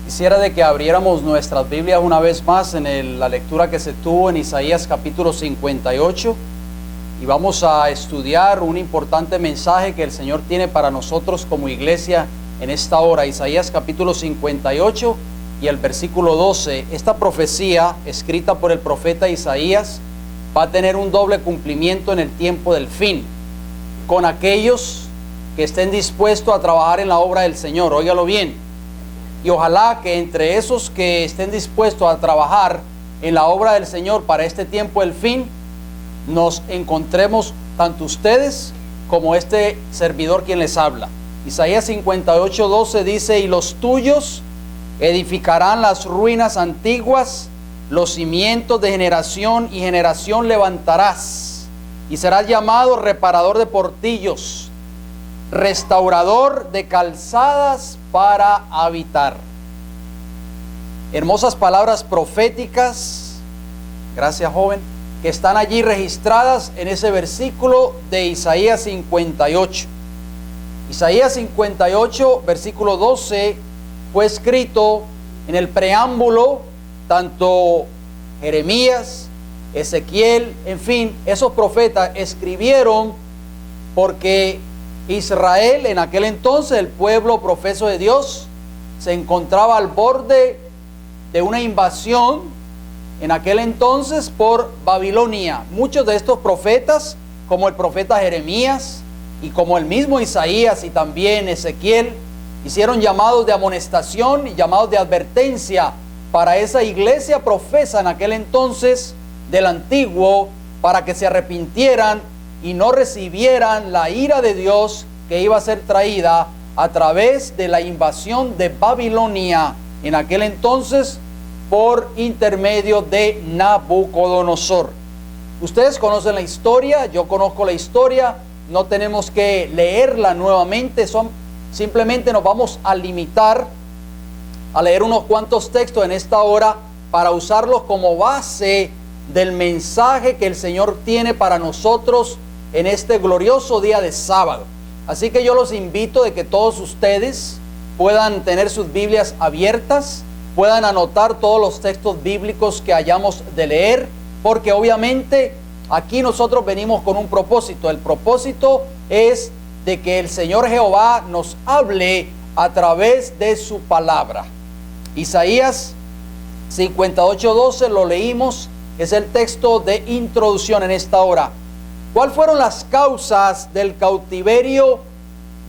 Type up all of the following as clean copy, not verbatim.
Quisiera de que abriéramos nuestras Biblias una vez más en la lectura que se tuvo en Isaías capítulo 58 y vamos a estudiar un importante mensaje que el Señor tiene para nosotros como iglesia en esta hora. Isaías capítulo 58 y el versículo 12. Esta profecía escrita por el profeta Isaías va a tener un doble cumplimiento en el tiempo del fin, con aquellos que estén dispuestos a trabajar en la obra del Señor. Óigalo bien. Y ojalá que entre esos que estén dispuestos a trabajar en la obra del Señor para este tiempo del fin, nos encontremos tanto ustedes como este servidor quien les habla. Isaías 58:12 dice: y los tuyos edificarán las ruinas antiguas, los cimientos de generación y generación levantarás, y serás llamado reparador de portillos, restaurador de calzadas para habitar. Hermosas palabras proféticas, gracias joven, que están allí registradas en ese versículo de Isaías 58. Isaías 58, versículo 12, fue escrito en el preámbulo, tanto Jeremías, Ezequiel, en fin, esos profetas escribieron porque Israel en aquel entonces, el pueblo profeso de Dios, se encontraba al borde de una invasión en aquel entonces por Babilonia. Muchos de estos profetas, como el profeta Jeremías y como el mismo Isaías y también Ezequiel, hicieron llamados de amonestación y llamados de advertencia para esa iglesia profesa en aquel entonces del antiguo, para que se arrepintieran y no recibieran la ira de Dios que iba a ser traída a través de la invasión de Babilonia en aquel entonces por intermedio de Nabucodonosor. Ustedes conocen la historia, yo conozco la historia, no tenemos que leerla nuevamente, simplemente nos vamos a limitar a leer unos cuantos textos en esta hora para usarlos como base del mensaje que el Señor tiene para nosotros en este glorioso día de sábado. Así que yo los invito de que todos ustedes puedan tener sus Biblias abiertas, puedan anotar todos los textos bíblicos que hayamos de leer, porque obviamente aquí nosotros venimos con un propósito. El propósito es de que el Señor Jehová nos hable a través de su palabra. Isaías 58:12 lo leímos, es el texto de introducción en esta hora. ¿Cuáles fueron las causas del cautiverio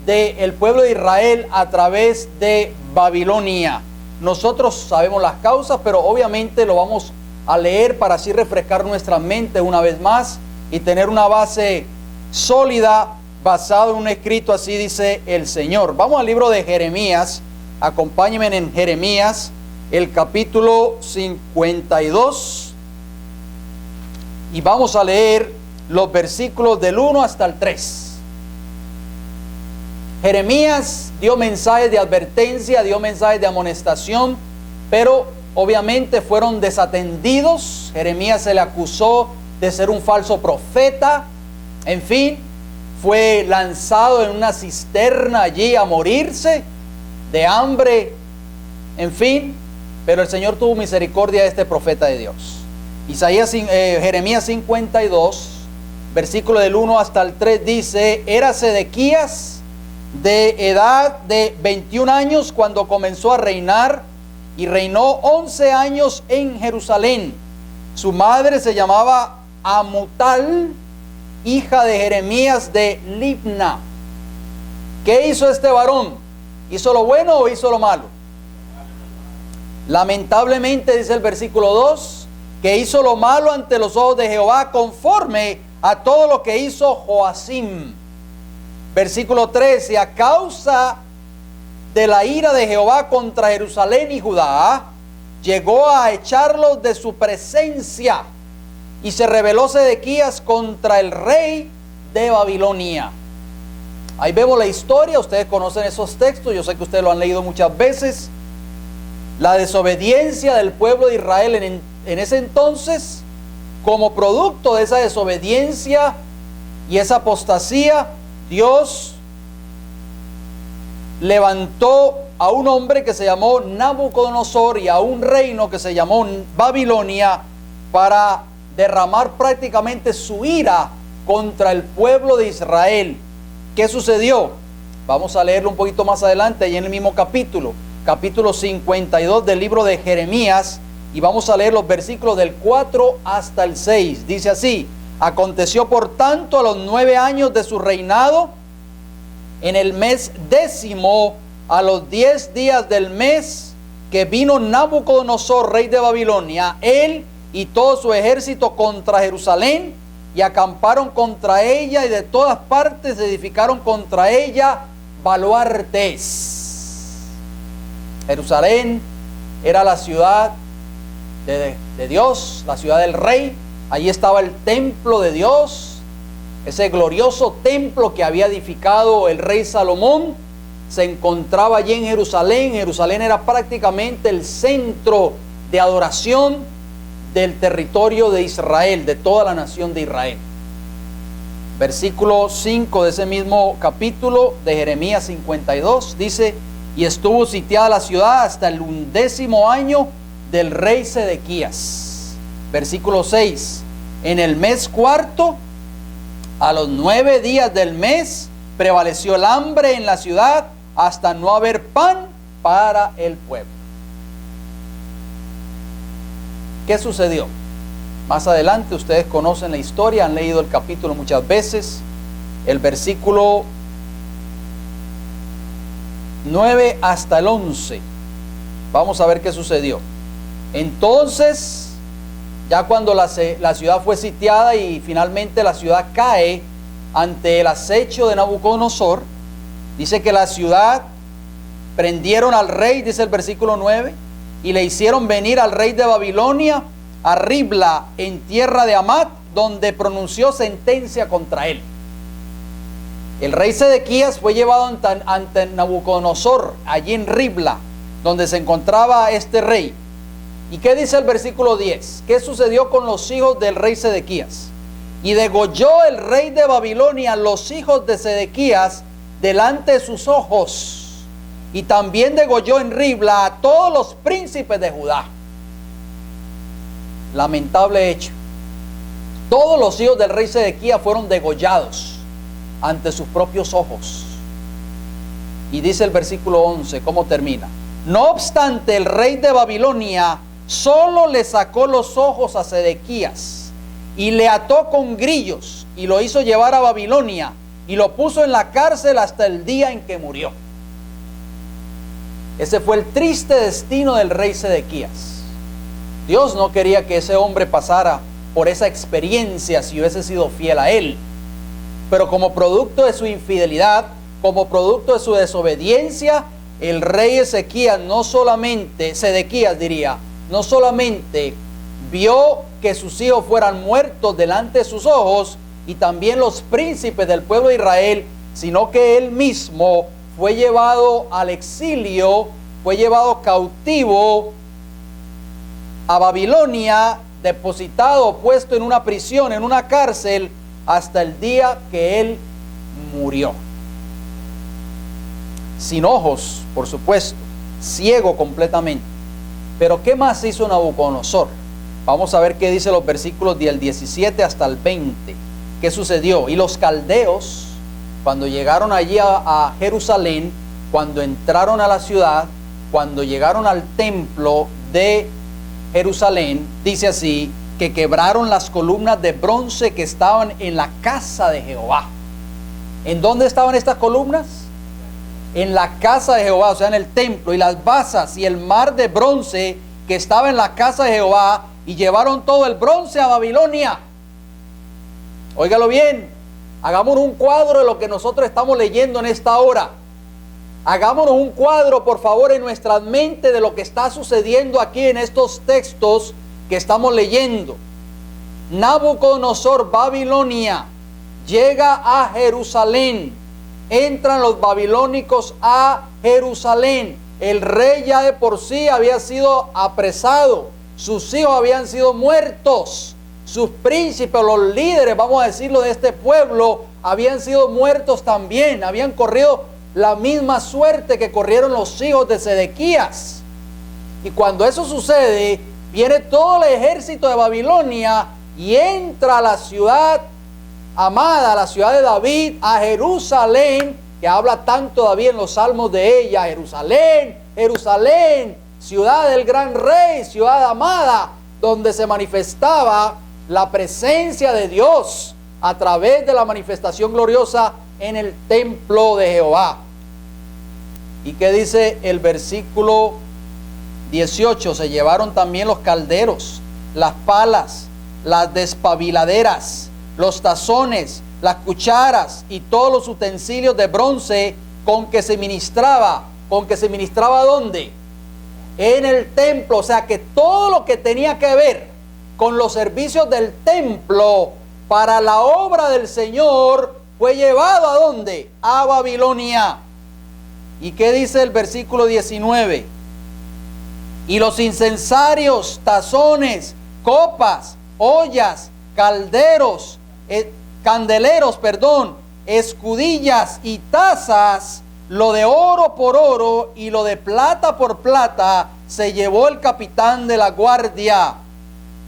del pueblo de Israel a través de Babilonia? Nosotros sabemos las causas, pero obviamente lo vamos a leer para así refrescar nuestra mente una vez más y tener una base sólida basado en un escrito. Así dice el Señor. Vamos al libro de Jeremías. Acompáñenme en Jeremías, el capítulo 52, y vamos a leer los versículos del 1 hasta el 3. Jeremías dio mensajes de advertencia, dio mensajes de amonestación, pero obviamente fueron desatendidos. Jeremías se le acusó de ser un falso profeta. En fin, fue lanzado en una cisterna allí a morirse de hambre. En fin, pero el Señor tuvo misericordia de este profeta de Dios. Jeremías 52, versículo del 1 hasta el 3 dice: era Sedequías de edad de 21 años cuando comenzó a reinar, y reinó 11 años en Jerusalén. Su madre se llamaba Amutal, hija de Jeremías de Libna. ¿Qué hizo este varón? ¿Hizo lo bueno o hizo lo malo? Lamentablemente, dice el versículo 2, que hizo lo malo ante los ojos de Jehová, conforme a todo lo que hizo Joacim. Versículo 3, y a causa de la ira de Jehová contra Jerusalén y Judá, llegó a echarlos de su presencia, y se rebeló Sedequías contra el rey de Babilonia. Ahí vemos la historia, ustedes conocen esos textos, yo sé que ustedes lo han leído muchas veces. La desobediencia del pueblo de Israel en ese entonces, como producto de esa desobediencia y esa apostasía, Dios levantó a un hombre que se llamó Nabucodonosor y a un reino que se llamó Babilonia para derramar prácticamente su ira contra el pueblo de Israel. ¿Qué sucedió? Vamos a leerlo un poquito más adelante, ahí en el mismo capítulo 52 del libro de Jeremías, y vamos a leer los versículos del 4 hasta el 6. Dice así: aconteció por tanto a los 9 años de su reinado, en el mes 10º, a los 10 días del mes, que vino Nabucodonosor, rey de Babilonia, él y todo su ejército contra Jerusalén, y acamparon contra ella, y de todas partes edificaron contra ella baluartes. Jerusalén era la ciudad de Dios, la ciudad del rey. Allí estaba el templo de Dios, ese glorioso templo que había edificado el rey Salomón. Se encontraba allí en Jerusalén. Jerusalén era prácticamente el centro de adoración del territorio de Israel, de toda la nación de Israel. Versículo 5 de ese mismo capítulo de Jeremías 52 dice: y estuvo sitiada la ciudad hasta el 11º año del rey Sedequías. Versículo 6: en el mes cuarto, a los 9 días del mes, prevaleció el hambre en la ciudad hasta no haber pan para el pueblo. ¿Qué sucedió? Más adelante ustedes conocen la historia, han leído el capítulo muchas veces. El versículo 9 hasta el 11. Vamos a ver qué sucedió. Entonces, ya cuando la ciudad fue sitiada y finalmente la ciudad cae ante el acecho de Nabucodonosor, dice que la ciudad prendieron al rey, dice el versículo 9, y le hicieron venir al rey de Babilonia a Ribla, en tierra de Amat, donde pronunció sentencia contra él. El rey Sedequías fue llevado ante Nabucodonosor, allí en Ribla, donde se encontraba este rey. ¿Y qué dice el versículo 10? ¿Qué sucedió con los hijos del rey Sedequías? Y degolló el rey de Babilonia los hijos de Sedequías delante de sus ojos, y también degolló en Ribla a todos los príncipes de Judá. Lamentable hecho. Todos los hijos del rey Sedequías fueron degollados ante sus propios ojos. Y dice el versículo 11, ¿cómo termina? No obstante, el rey de Babilonia solo le sacó los ojos a Sedequías y le ató con grillos y lo hizo llevar a Babilonia y lo puso en la cárcel hasta el día en que murió. Ese fue el triste destino del rey Sedequías. Dios no quería que ese hombre pasara por esa experiencia si hubiese sido fiel a él. Pero como producto de su infidelidad, como producto de su desobediencia, el rey Sedequías no solamente vio que sus hijos fueran muertos delante de sus ojos, y también los príncipes del pueblo de Israel, sino que él mismo fue llevado al exilio, fue llevado cautivo a Babilonia, depositado, puesto en una prisión, en una cárcel, hasta el día que él murió. Sin ojos, por supuesto, ciego completamente. Pero ¿qué más hizo Nabucodonosor? Vamos a ver qué dice los versículos del 17 hasta el 20. ¿Qué sucedió? Y los caldeos, cuando llegaron allí a Jerusalén, cuando entraron a la ciudad, cuando llegaron al templo de Jerusalén, dice así, que quebraron las columnas de bronce que estaban en la casa de Jehová. ¿En dónde estaban estas columnas? En la casa de Jehová, o sea, en el templo, y las basas y el mar de bronce que estaba en la casa de Jehová, y llevaron todo el bronce a Babilonia. Óigalo bien, hagamos un cuadro de lo que nosotros estamos leyendo en esta hora. Hagámonos un cuadro, por favor, en nuestras mentes de lo que está sucediendo aquí en estos textos que estamos leyendo. Nabucodonosor, Babilonia, llega a Jerusalén. Entran los babilónicos a Jerusalén. El rey ya de por sí había sido apresado. Sus hijos habían sido muertos. Sus príncipes, los líderes, vamos a decirlo, de este pueblo, habían sido muertos también. Habían corrido la misma suerte que corrieron los hijos de Sedequías. Y cuando eso sucede, viene todo el ejército de Babilonia y entra a la ciudad amada, la ciudad de David, a Jerusalén, que habla tanto David en los salmos de ella. Jerusalén, Jerusalén, ciudad del gran rey, ciudad amada, donde se manifestaba la presencia de Dios a través de la manifestación gloriosa en el templo de Jehová. ¿Y qué dice el versículo 18? Se llevaron también los calderos, las palas, las despabiladeras, los tazones, las cucharas y todos los utensilios de bronce con que se ministraba. ¿Con que se ministraba dónde? En el templo. O sea que todo lo que tenía que ver con los servicios del templo para la obra del Señor fue llevado ¿a dónde? A Babilonia. ¿Y qué dice el versículo 19? Y los incensarios, tazones, copas, ollas, candeleros, escudillas y tazas, lo de oro por oro y lo de plata por plata, se llevó el capitán de la guardia.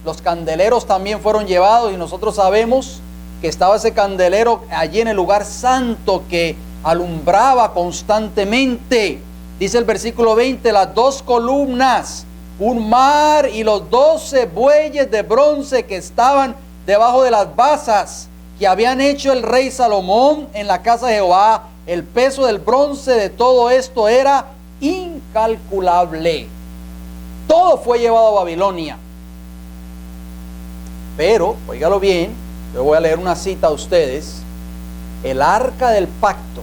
Los candeleros también fueron llevados, y nosotros sabemos que estaba ese candelero allí en el lugar santo que alumbraba constantemente. Dice el versículo 20, las 2 columnas, un mar y los 12 bueyes de bronce que estaban debajo de las basas que habían hecho el rey Salomón en la casa de Jehová. El peso del bronce de todo esto era incalculable. Todo fue llevado a Babilonia. Pero, óigalo bien, yo voy a leer una cita a ustedes. El arca del pacto,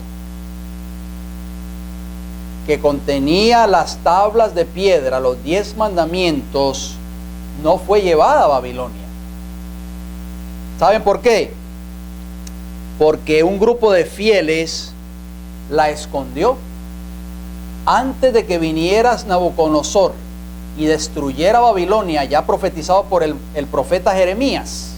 que contenía las tablas de piedra, los 10 mandamientos, no fue llevada a Babilonia. ¿Saben por qué? Porque un grupo de fieles la escondió. Antes de que viniera Nabucodonosor y destruyera Babilonia, ya profetizado por el profeta Jeremías,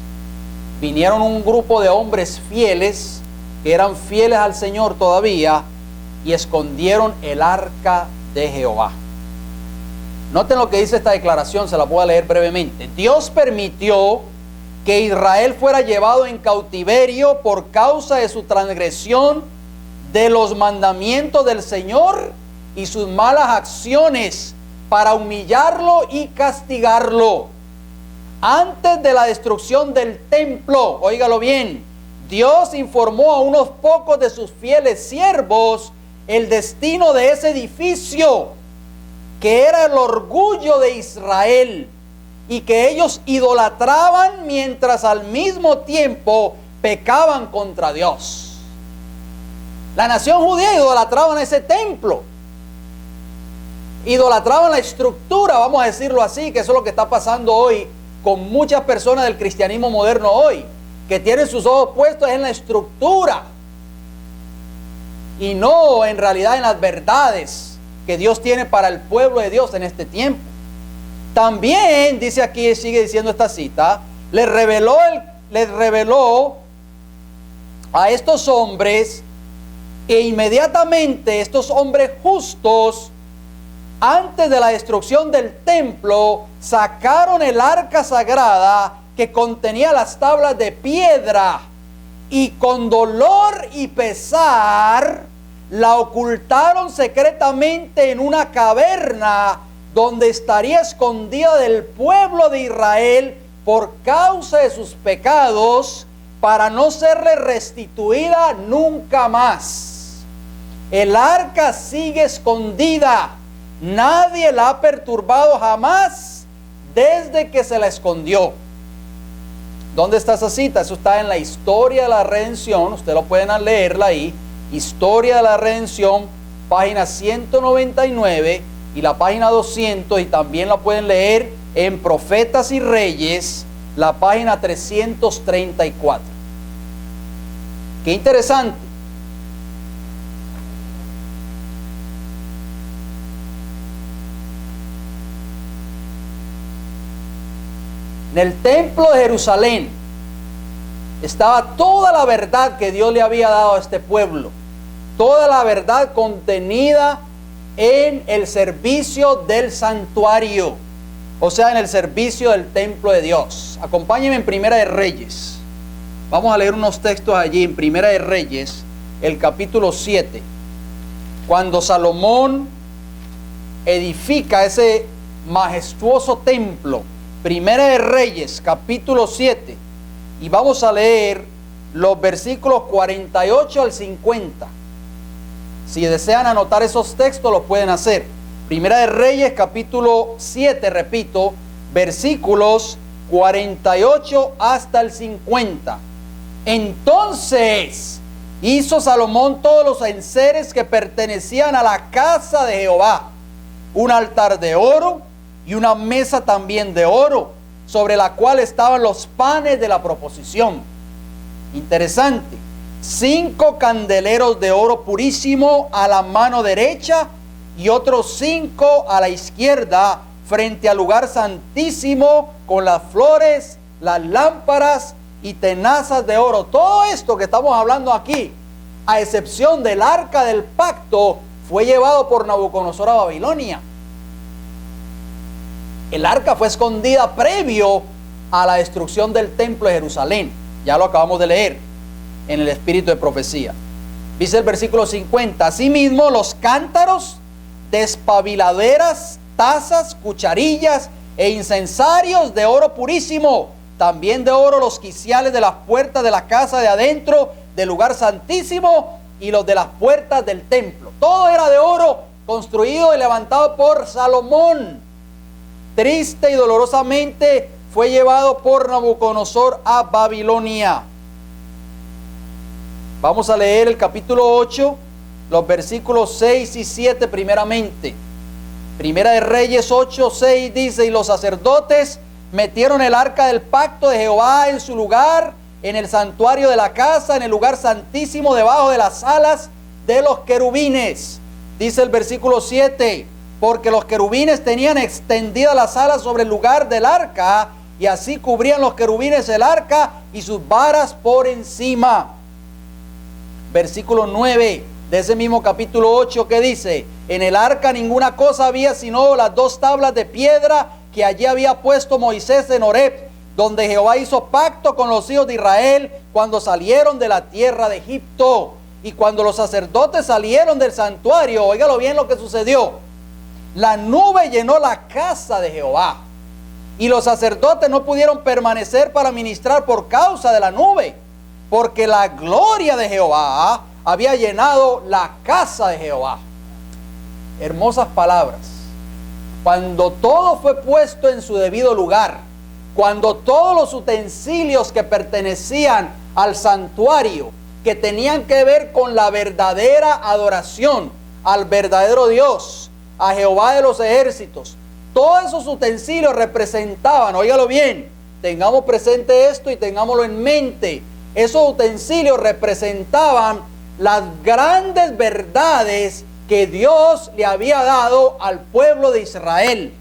vinieron un grupo de hombres fieles, que eran fieles al Señor todavía, y escondieron el arca de Jehová. Noten lo que dice esta declaración, se la voy a leer brevemente. Dios permitió que Israel fuera llevado en cautiverio por causa de su transgresión de los mandamientos del Señor y sus malas acciones, para humillarlo y castigarlo. Antes de la destrucción del templo, óigalo bien, Dios informó a unos pocos de sus fieles siervos el destino de ese edificio, que era el orgullo de Israel, y que ellos idolatraban mientras al mismo tiempo pecaban contra Dios. La nación judía idolatraba ese templo, idolatraban la estructura, vamos a decirlo así, que eso es lo que está pasando hoy con muchas personas del cristianismo moderno hoy, que tienen sus ojos puestos en la estructura y no en realidad en las verdades que Dios tiene para el pueblo de Dios en este tiempo. También dice aquí, sigue diciendo esta cita, les reveló a estos hombres, e inmediatamente estos hombres justos, antes de la destrucción del templo, sacaron el arca sagrada que contenía las tablas de piedra, y con dolor y pesar la ocultaron secretamente en una caverna, donde estaría escondida del pueblo de Israel por causa de sus pecados, para no serle restituida nunca más. El arca sigue escondida. Nadie la ha perturbado jamás desde que se la escondió. ¿Dónde está esa cita? Eso está en la Historia de la Redención. Ustedes lo pueden leerla ahí. Historia de la Redención, página 199 y la página 200. Y también la pueden leer en Profetas y Reyes, la página 334. Qué interesante. En el templo de Jerusalén estaba toda la verdad que Dios le había dado a este pueblo. toda la verdad contenida en el servicio del santuario, o sea, en el servicio del templo de Dios. Acompáñenme en Primera de Reyes. Vamos a leer unos textos allí en Primera de Reyes, el capítulo 7. Cuando Salomón edifica ese majestuoso templo. Primera de Reyes, capítulo 7. Y vamos a leer los versículos 48 al 50. Si desean anotar esos textos, lo pueden hacer. Primera de Reyes, capítulo 7, repito, versículos 48 hasta el 50. Entonces hizo Salomón todos los enseres que pertenecían a la casa de Jehová, un altar de oro y una mesa también de oro, sobre la cual estaban los panes de la proposición. Interesante. 5 candeleros de oro purísimo a la mano derecha y otros 5 a la izquierda, frente al lugar santísimo, con las flores, las lámparas y tenazas de oro. Todo esto que estamos hablando aquí, a excepción del arca del pacto, fue llevado por Nabucodonosor a Babilonia. El arca fue escondida previo a la destrucción del templo de Jerusalén. Ya lo acabamos de leer en el espíritu de profecía. Dice el versículo 50: asimismo los cántaros, despabiladeras, tazas, cucharillas e incensarios de oro purísimo, también de oro los quiciales de las puertas de la casa de adentro del lugar santísimo y los de las puertas del templo. Todo era de oro, construido y levantado por Salomón. Triste y dolorosamente fue llevado por Nabucodonosor a Babilonia. Vamos a leer el capítulo 8, los versículos 6 y 7 primeramente. Primera de Reyes 8, 6 dice: y los sacerdotes metieron el arca del pacto de Jehová en su lugar, en el santuario de la casa, en el lugar santísimo, debajo de las alas de los querubines. Dice el versículo 7: porque los querubines tenían extendidas las alas sobre el lugar del arca, y así cubrían los querubines el arca y sus varas por encima. Versículo 9 de ese mismo capítulo 8, que dice: en el arca ninguna cosa había sino las 2 tablas de piedra que allí había puesto Moisés en Horeb, donde Jehová hizo pacto con los hijos de Israel cuando salieron de la tierra de Egipto. Y cuando los sacerdotes salieron del santuario, óigalo bien lo que sucedió: la nube llenó la casa de Jehová, y los sacerdotes no pudieron permanecer para ministrar por causa de la nube, porque la gloria de Jehová había llenado la casa de Jehová. Hermosas palabras. Cuando todo fue puesto en su debido lugar, cuando todos los utensilios que pertenecían al santuario, que tenían que ver con la verdadera adoración al verdadero Dios, a Jehová de los ejércitos, todos esos utensilios representaban, óigalo bien, tengamos presente esto y tengámoslo en mente, esos utensilios representaban las grandes verdades que Dios le había dado al pueblo de Israel.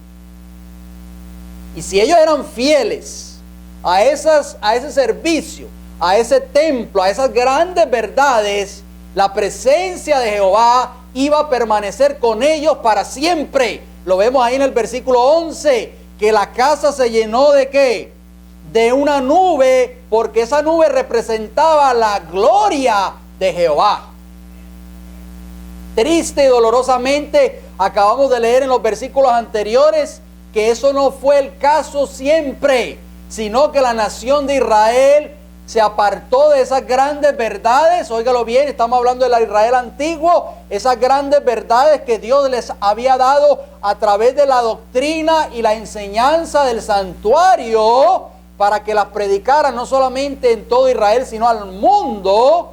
Y si ellos eran fieles a ese servicio, a ese templo, a esas grandes verdades, la presencia de Jehová iba a permanecer con ellos para siempre. Lo vemos ahí en el versículo 11, que la casa se llenó ¿de qué? De una nube, porque esa nube representaba la gloria de Jehová. Triste y dolorosamente, acabamos de leer en los versículos anteriores que eso no fue el caso siempre, sino que la nación de Israel se apartó de esas grandes verdades. Óigalo bien, estamos hablando del Israel antiguo, esas grandes verdades que Dios les había dado a través de la doctrina y la enseñanza del santuario, para que las predicaran no solamente en todo Israel, sino al mundo.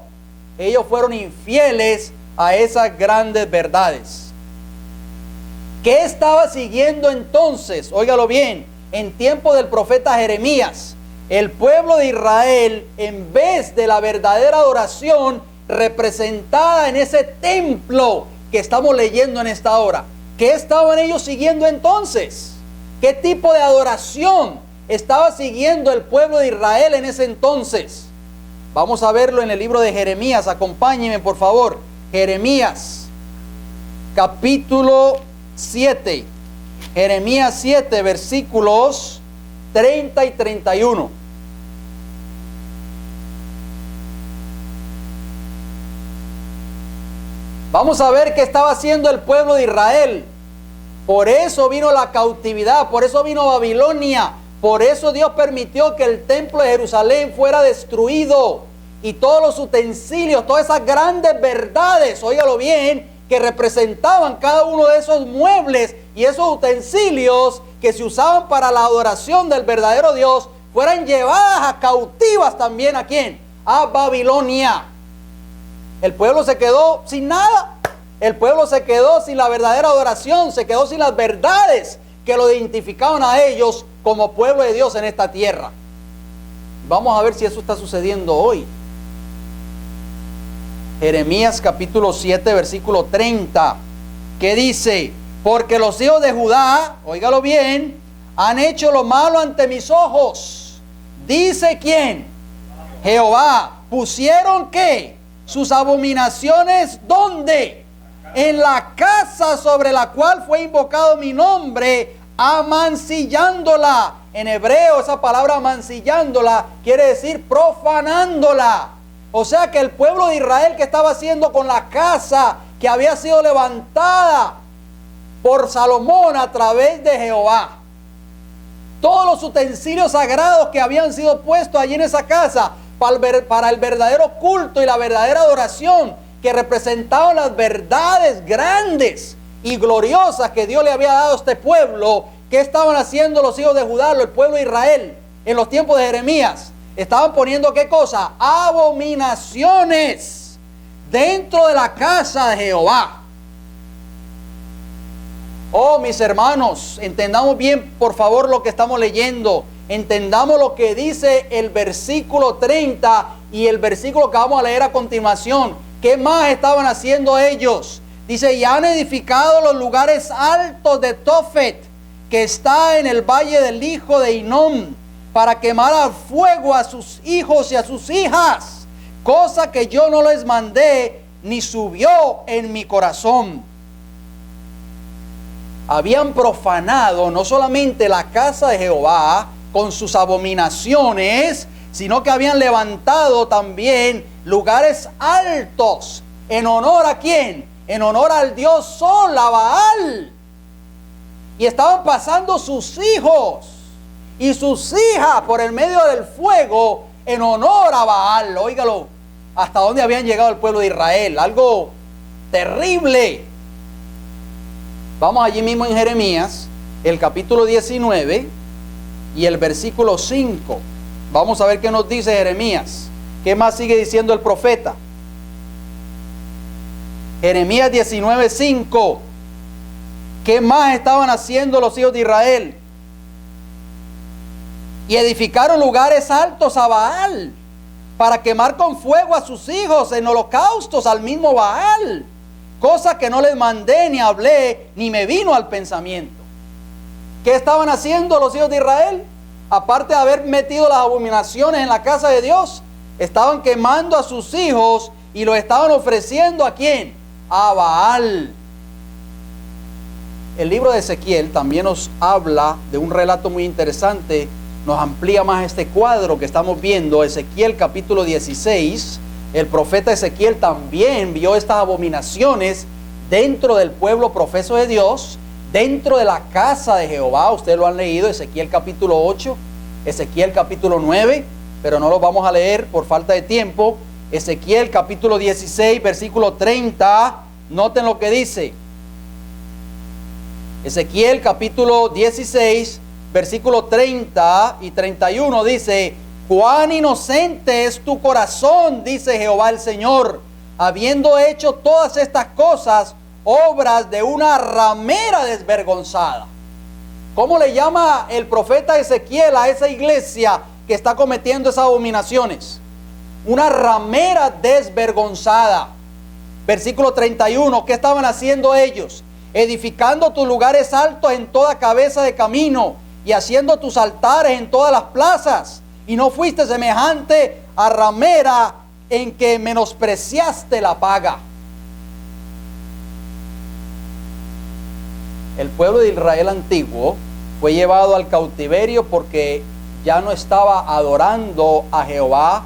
Ellos fueron infieles a esas grandes verdades. ¿Qué estaba siguiendo entonces? Óigalo bien, en tiempo del profeta Jeremías, el pueblo de Israel, en vez de la verdadera adoración representada en ese templo que estamos leyendo en esta hora, ¿qué estaban ellos siguiendo entonces? ¿Qué tipo de adoración estaba siguiendo el pueblo de Israel en ese entonces? Vamos a verlo en el libro de Jeremías. Acompáñenme por favor. Jeremías, capítulo 7. Jeremías 7, versículos 30 y 31. Vamos a ver qué estaba haciendo el pueblo de Israel. Por eso vino la cautividad, por eso vino Babilonia, por eso Dios permitió que el templo de Jerusalén fuera destruido y todos los utensilios, todas esas grandes verdades, óigalo bien, que representaban cada uno de esos muebles y esos utensilios que se usaban para la adoración del verdadero Dios, fueran llevadas a cautivas también. ¿A quién? A Babilonia. El pueblo se quedó sin nada. El pueblo se quedó sin la verdadera adoración, se quedó sin las verdades que lo identificaban a ellos como pueblo de Dios en esta tierra. Vamos a ver si eso está sucediendo hoy. Jeremías capítulo 7, versículo 30, que dice: porque los hijos de Judá, óigalo bien, han hecho lo malo ante mis ojos. Dice ¿quién? Jehová. Pusieron ¿qué? Sus abominaciones ¿dónde? En la casa sobre la cual fue invocado mi nombre, amancillándola. En hebreo esa palabra amancillándola quiere decir profanándola. O sea que el pueblo de Israel, que estaba haciendo con la casa que había sido levantada por Salomón a través de Jehová, todos los utensilios sagrados que habían sido puestos allí en esa casa para el verdadero culto y la verdadera adoración, que representaban las verdades grandes y gloriosas que Dios le había dado a este pueblo. ¿Qué estaban haciendo los hijos de Judá, el pueblo de Israel, en los tiempos de Jeremías? Estaban poniendo ¿qué cosa? Abominaciones dentro de la casa de Jehová. Oh, mis hermanos, entendamos bien, por favor, lo que estamos leyendo. Entendamos lo que dice el versículo 30 y el versículo que vamos a leer a continuación. ¿Qué más estaban haciendo ellos? Dice: y han edificado los lugares altos de Tofet, que está en el valle del hijo de Hinnom, para quemar al fuego a sus hijos y a sus hijas, cosa que yo no les mandé, ni subió en mi corazón. Habían profanado no solamente la casa de Jehová con sus abominaciones, sino que habían levantado también lugares altos. ¿En honor a quién? En honor al dios Sol, a Baal. Y estaban pasando sus hijos y sus hijas por el medio del fuego en honor a Baal. Óigalo, hasta dónde habían llegado el pueblo de Israel. Algo terrible. Vamos allí mismo en Jeremías, el capítulo 19 y el versículo 5. Vamos a ver qué nos dice Jeremías. ¿Qué más sigue diciendo el profeta? Jeremías 19, 5. ¿Qué más estaban haciendo los hijos de Israel? Y edificaron lugares altos a Baal, para quemar con fuego a sus hijos en holocaustos al mismo Baal, cosa que no les mandé, ni hablé, ni me vino al pensamiento. ¿Qué estaban haciendo los hijos de Israel? Aparte de haber metido las abominaciones en la casa de Dios, estaban quemando a sus hijos y lo estaban ofreciendo ¿a quién? A Baal. El libro de Ezequiel también nos habla de un relato muy interesante. Nos amplía más este cuadro que estamos viendo. Ezequiel capítulo 16. El profeta Ezequiel también vio estas abominaciones dentro del pueblo profeso de Dios, dentro de la casa de Jehová. Ustedes lo han leído, Ezequiel capítulo 8, Ezequiel capítulo 9, pero no lo vamos a leer por falta de tiempo. Ezequiel capítulo 16, versículo 30, noten lo que dice. Ezequiel capítulo 16, versículo 30 y 31 dice: cuán inocente es tu corazón, dice Jehová el Señor, habiendo hecho todas estas cosas, obras de una ramera desvergonzada. ¿Cómo le llama el profeta Ezequiel a esa iglesia que está cometiendo esas abominaciones? Una ramera desvergonzada. Versículo 31, ¿qué estaban haciendo ellos? Edificando tus lugares altos en toda cabeza de camino y haciendo tus altares en todas las plazas. Y no fuiste semejante a ramera en que menospreciaste la paga. El pueblo de Israel antiguo fue llevado al cautiverio porque ya no estaba adorando a Jehová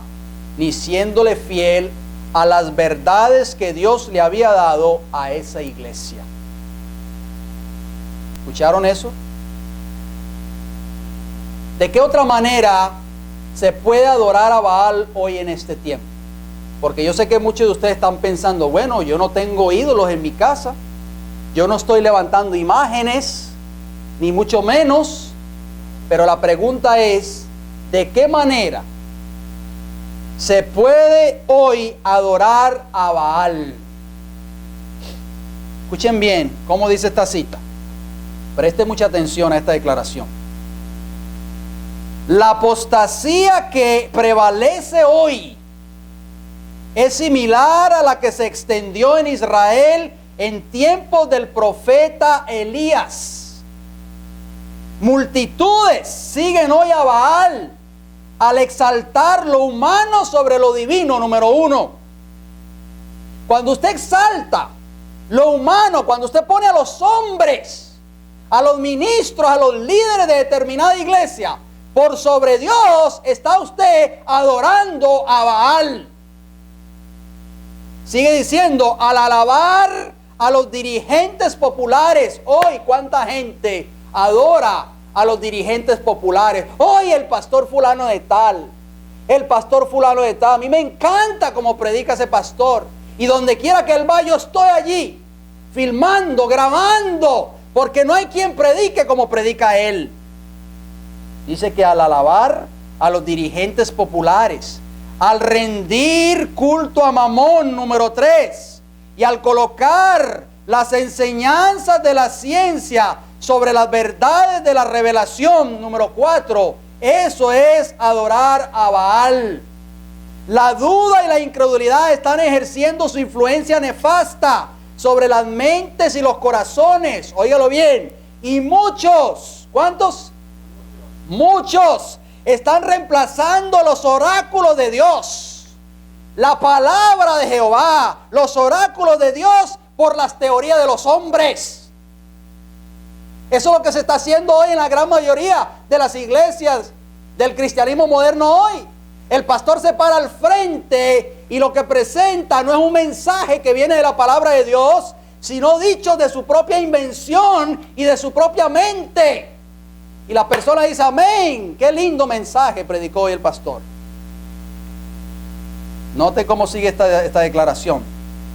ni siéndole fiel a las verdades que Dios le había dado a esa iglesia. ¿Escucharon eso? ¿De qué otra manera se puede adorar a Baal hoy en este tiempo? Porque yo sé que muchos de ustedes están pensando, bueno, yo no tengo ídolos en mi casa, yo no estoy levantando imágenes, ni mucho menos, pero la pregunta es, ¿de qué manera se puede hoy adorar a Baal? Escuchen bien cómo dice esta cita. Preste mucha atención a esta declaración. La apostasía que prevalece hoy es similar a la que se extendió en Israel en tiempos del profeta Elías. Multitudes siguen hoy a Baal al exaltar lo humano sobre lo divino, número uno. Cuando usted exalta lo humano, cuando usted pone a los hombres, a los ministros, a los líderes de determinada iglesia, por sobre Dios, está usted adorando a Baal. Sigue diciendo, al alabar a los dirigentes populares. Hoy, ¿cuánta gente adora a los dirigentes populares? Hoy el pastor fulano de tal, el pastor fulano de tal. A mí me encanta cómo predica ese pastor. Y donde quiera que él va, yo estoy allí, filmando, grabando, porque no hay quien predique como predica él. Dice que al alabar a los dirigentes populares, al rendir culto a Mamón, número 3, y al colocar las enseñanzas de la ciencia sobre las verdades de la revelación, número 4, eso es adorar a Baal. La duda y la incredulidad están ejerciendo su influencia nefasta sobre las mentes y los corazones, óigalo bien, y muchos, ¿cuántos? Muchos están reemplazando los oráculos de Dios, la palabra de Jehová, los oráculos de Dios por las teorías de los hombres. Eso es lo que se está haciendo hoy en la gran mayoría de las iglesias del cristianismo moderno hoy. El pastor se para al frente y lo que presenta no es un mensaje que viene de la palabra de Dios, sino dicho de su propia invención y de su propia mente. Y la persona dice, amén, qué lindo mensaje predicó hoy el pastor. Note cómo sigue esta declaración.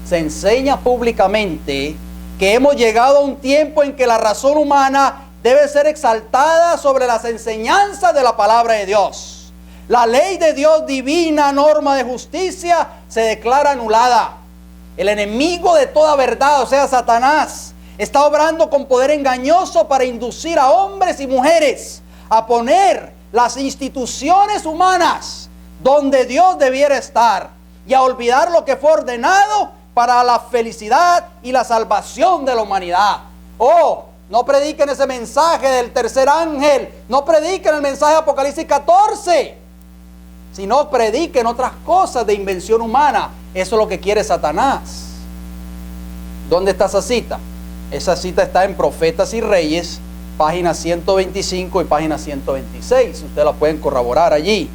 Se enseña públicamente que hemos llegado a un tiempo en que la razón humana debe ser exaltada sobre las enseñanzas de la palabra de Dios. La ley de Dios, divina norma de justicia, se declara anulada. El enemigo de toda verdad, o sea, Satanás, está obrando con poder engañoso para inducir a hombres y mujeres a poner las instituciones humanas donde Dios debiera estar y a olvidar lo que fue ordenado para la felicidad y la salvación de la humanidad. Oh, no prediquen ese mensaje del tercer ángel, no prediquen el mensaje de Apocalipsis 14, sino prediquen otras cosas de invención humana. Eso es lo que quiere Satanás. ¿Dónde está esa cita? Esa cita está en Profetas y Reyes, página 125 y página 126. Ustedes la pueden corroborar allí.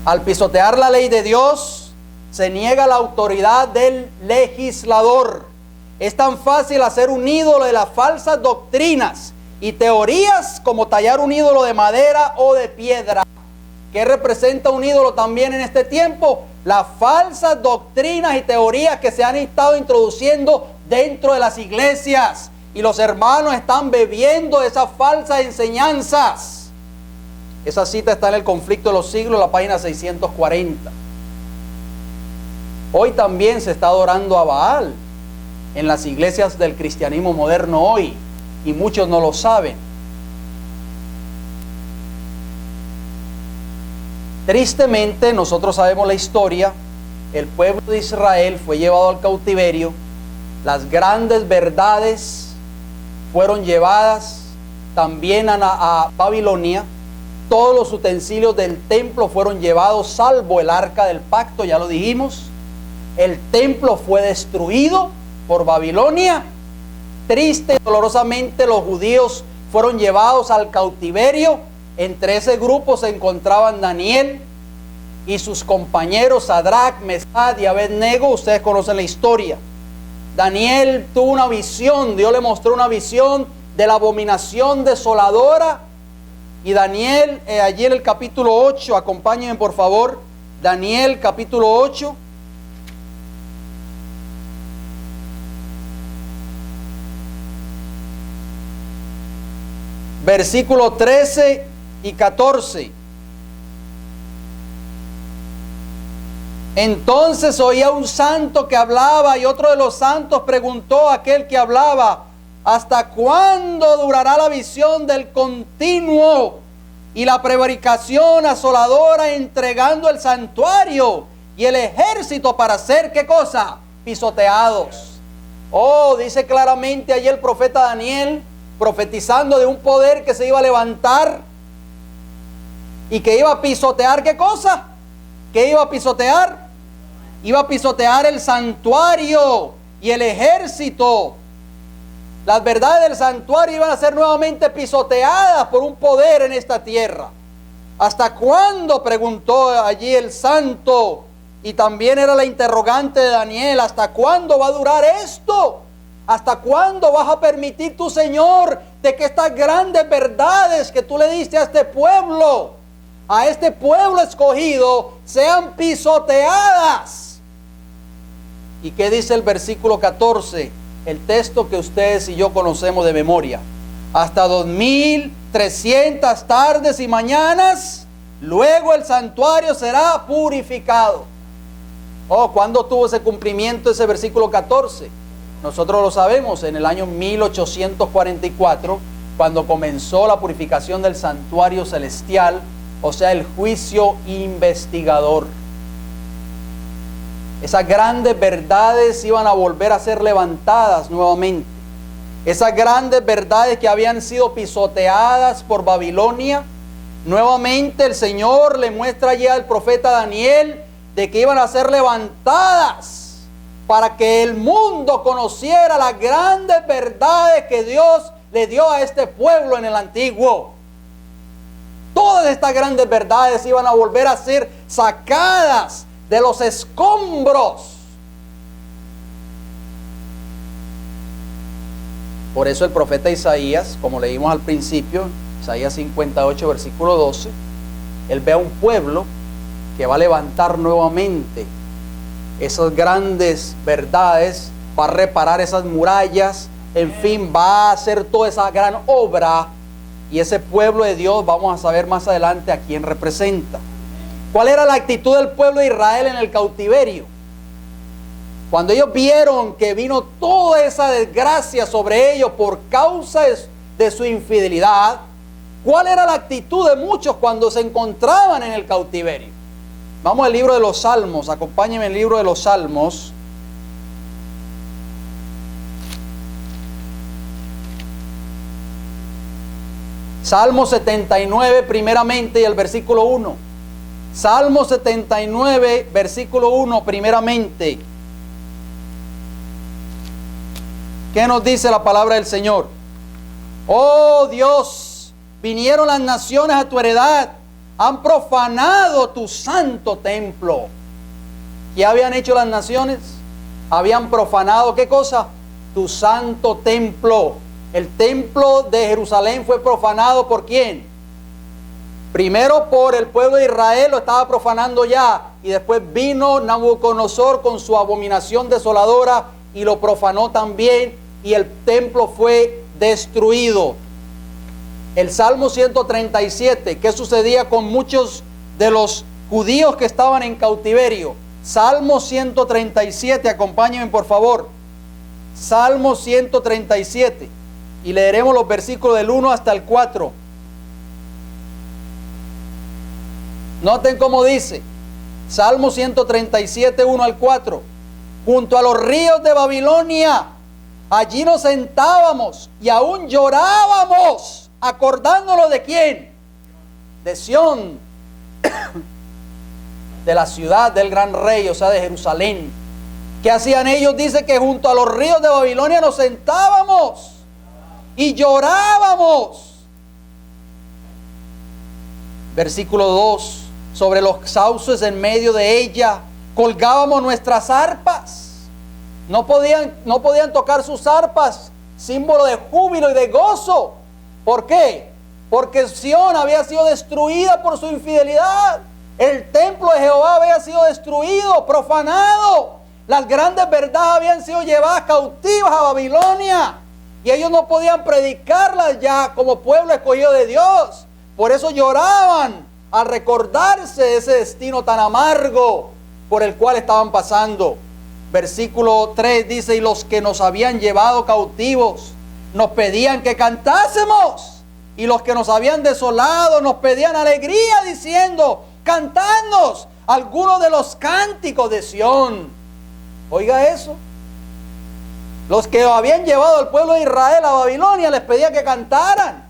Al pisotear la ley de Dios, se niega la autoridad del legislador. Es tan fácil hacer un ídolo de las falsas doctrinas y teorías como tallar un ídolo de madera o de piedra. ¿Qué representa un ídolo también en este tiempo? Las falsas doctrinas y teorías que se han estado introduciendo dentro de las iglesias. Y los hermanos están bebiendo de esas falsas enseñanzas. Esa cita está en el Conflicto de los Siglos, la página 640. Hoy también se está adorando a Baal en las iglesias del cristianismo moderno hoy. Y muchos no lo saben. Tristemente, nosotros sabemos la historia. El pueblo de Israel fue llevado al cautiverio. Las grandes verdades fueron llevadas también a Babilonia. Todos los utensilios del templo fueron llevados, salvo el arca del pacto, ya lo dijimos. El templo fue destruido por Babilonia. triste y dolorosamente los judíos fueron llevados al cautiverio. Entre ese grupo se encontraban Daniel y sus compañeros Sadrach, Mesach y Abednego. Ustedes conocen la historia. Daniel tuvo una visión, Dios le mostró una visión de la abominación desoladora. Y Daniel, allí en el capítulo 8, acompáñenme por favor, Daniel capítulo 8. Versículo 13 y 14. Entonces oía un santo que hablaba y otro de los santos preguntó a aquel que hablaba: ¿hasta cuándo durará la visión del continuo y la prevaricación asoladora, entregando el santuario y el ejército para hacer qué cosa? Pisoteados. Oh, dice claramente allí el profeta Daniel, profetizando de un poder que se iba a levantar y que iba a pisotear ¿qué cosa? ¿Qué iba a pisotear? Iba a pisotear el santuario y el ejército. Las verdades del santuario iban a ser nuevamente pisoteadas por un poder en esta tierra. ¿Hasta cuándo?, preguntó allí el santo, y también era la interrogante de Daniel: ¿hasta cuándo va a durar esto? ¿Hasta cuándo vas a permitir tu Señor de que estas grandes verdades que tú le diste a este pueblo escogido, sean pisoteadas? ¿Y qué dice el versículo 14? El texto que ustedes y yo conocemos de memoria. Hasta 2300 tardes y mañanas, luego el santuario será purificado. Oh, ¿cuándo tuvo ese cumplimiento ese versículo 14? Nosotros lo sabemos, en el año 1844, cuando comenzó la purificación del santuario celestial, o sea, el juicio investigador. Esas grandes verdades iban a volver a ser levantadas nuevamente. Esas grandes verdades que habían sido pisoteadas por Babilonia, nuevamente el Señor le muestra allí al profeta Daniel de que iban a ser levantadas para que el mundo conociera las grandes verdades que Dios le dio a este pueblo en el antiguo. Todas estas grandes verdades iban a volver a ser sacadas de los escombros. Por eso el profeta Isaías, como leímos al principio, Isaías 58, versículo 12, él ve a un pueblo que va a levantar nuevamente esas grandes verdades, va a reparar esas murallas, en fin, va a hacer toda esa gran obra. Y ese pueblo de Dios, vamos a saber más adelante a quién representa. ¿Cuál era la actitud del pueblo de Israel en el cautiverio? Cuando ellos vieron que vino toda esa desgracia sobre ellos por causa de su infidelidad, ¿cuál era la actitud de muchos cuando se encontraban en el cautiverio? Vamos al libro de los Salmos, acompáñenme al libro de los Salmos. Salmo 79 primeramente y el versículo 1. Salmo 79 versículo 1 primeramente. ¿Qué nos dice la palabra del Señor? Oh Dios, vinieron las naciones a tu heredad, han profanado tu santo templo. ¿Qué habían hecho las naciones? Habían profanado, ¿qué cosa? Tu santo templo. El templo de Jerusalén fue profanado ¿por quién? Primero por el pueblo de Israel, lo estaba profanando ya, y después vino Nabucodonosor con su abominación desoladora y lo profanó también, y el templo fue destruido. El Salmo 137, ¿qué sucedía con muchos de los judíos que estaban en cautiverio? Salmo 137, acompáñenme por favor. Salmo 137, y leeremos los versículos del 1 hasta el 4. Noten cómo dice, Salmo 137, 1 al 4. Junto a los ríos de Babilonia, allí nos sentábamos y aún llorábamos, acordándonos de quién, de Sión, de la ciudad del gran rey, o sea, de Jerusalén. ¿Qué hacían ellos? Dice que junto a los ríos de Babilonia nos sentábamos y llorábamos. Versículo 2. Sobre los sauces en medio de ella colgábamos nuestras arpas. No podían tocar sus arpas, símbolo de júbilo y de gozo. ¿Por qué? Porque Sión había sido destruida por su infidelidad. El templo de Jehová había sido destruido, profanado. Las grandes verdades habían sido llevadas cautivas a Babilonia. Y ellos no podían predicarlas ya como pueblo escogido de Dios. Por eso lloraban al recordarse de ese destino tan amargo por el cual estaban pasando. Versículo 3 dice: y los que nos habían llevado cautivos nos pedían que cantásemos, y los que nos habían desolado nos pedían alegría, diciendo: cantadnos algunos de los cánticos de Sión. Oiga eso. Los que habían llevado al pueblo de Israel a Babilonia les pedían que cantaran,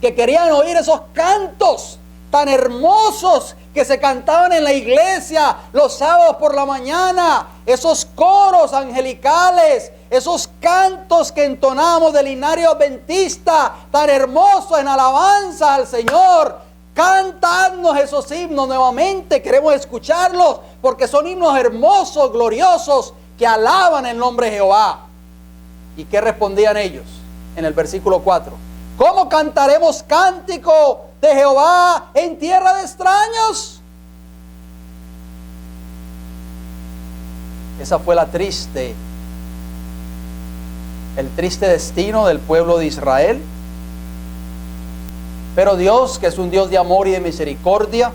que querían oír esos cantos tan hermosos que se cantaban en la iglesia los sábados por la mañana, esos coros angelicales, esos cantos que entonamos del himnario adventista tan hermosos en alabanza al Señor. Cantadnos esos himnos nuevamente, queremos escucharlos porque son himnos hermosos, gloriosos, que alaban el nombre de Jehová. ¿Y qué respondían ellos? En el versículo 4: ¿cómo cantaremos cántico de Jehová en tierra de extraños? Esa fue el triste destino del pueblo de Israel. Pero Dios, que es un Dios de amor y de misericordia,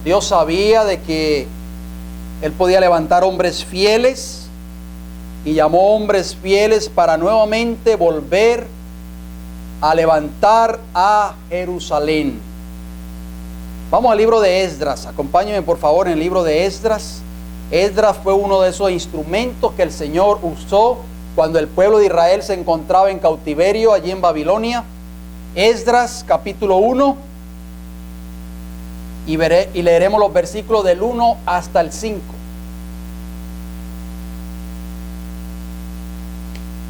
Dios sabía de que Él podía levantar hombres fieles, y llamó hombres fieles para nuevamente volver a levantar a Jerusalén. Vamos al libro de Esdras. Acompáñenme por favor en el libro de Esdras. Esdras fue uno de esos instrumentos que el Señor usó cuando el pueblo de Israel se encontraba en cautiverio allí en Babilonia. Esdras capítulo 1, y leeremos los versículos del 1 hasta el 5.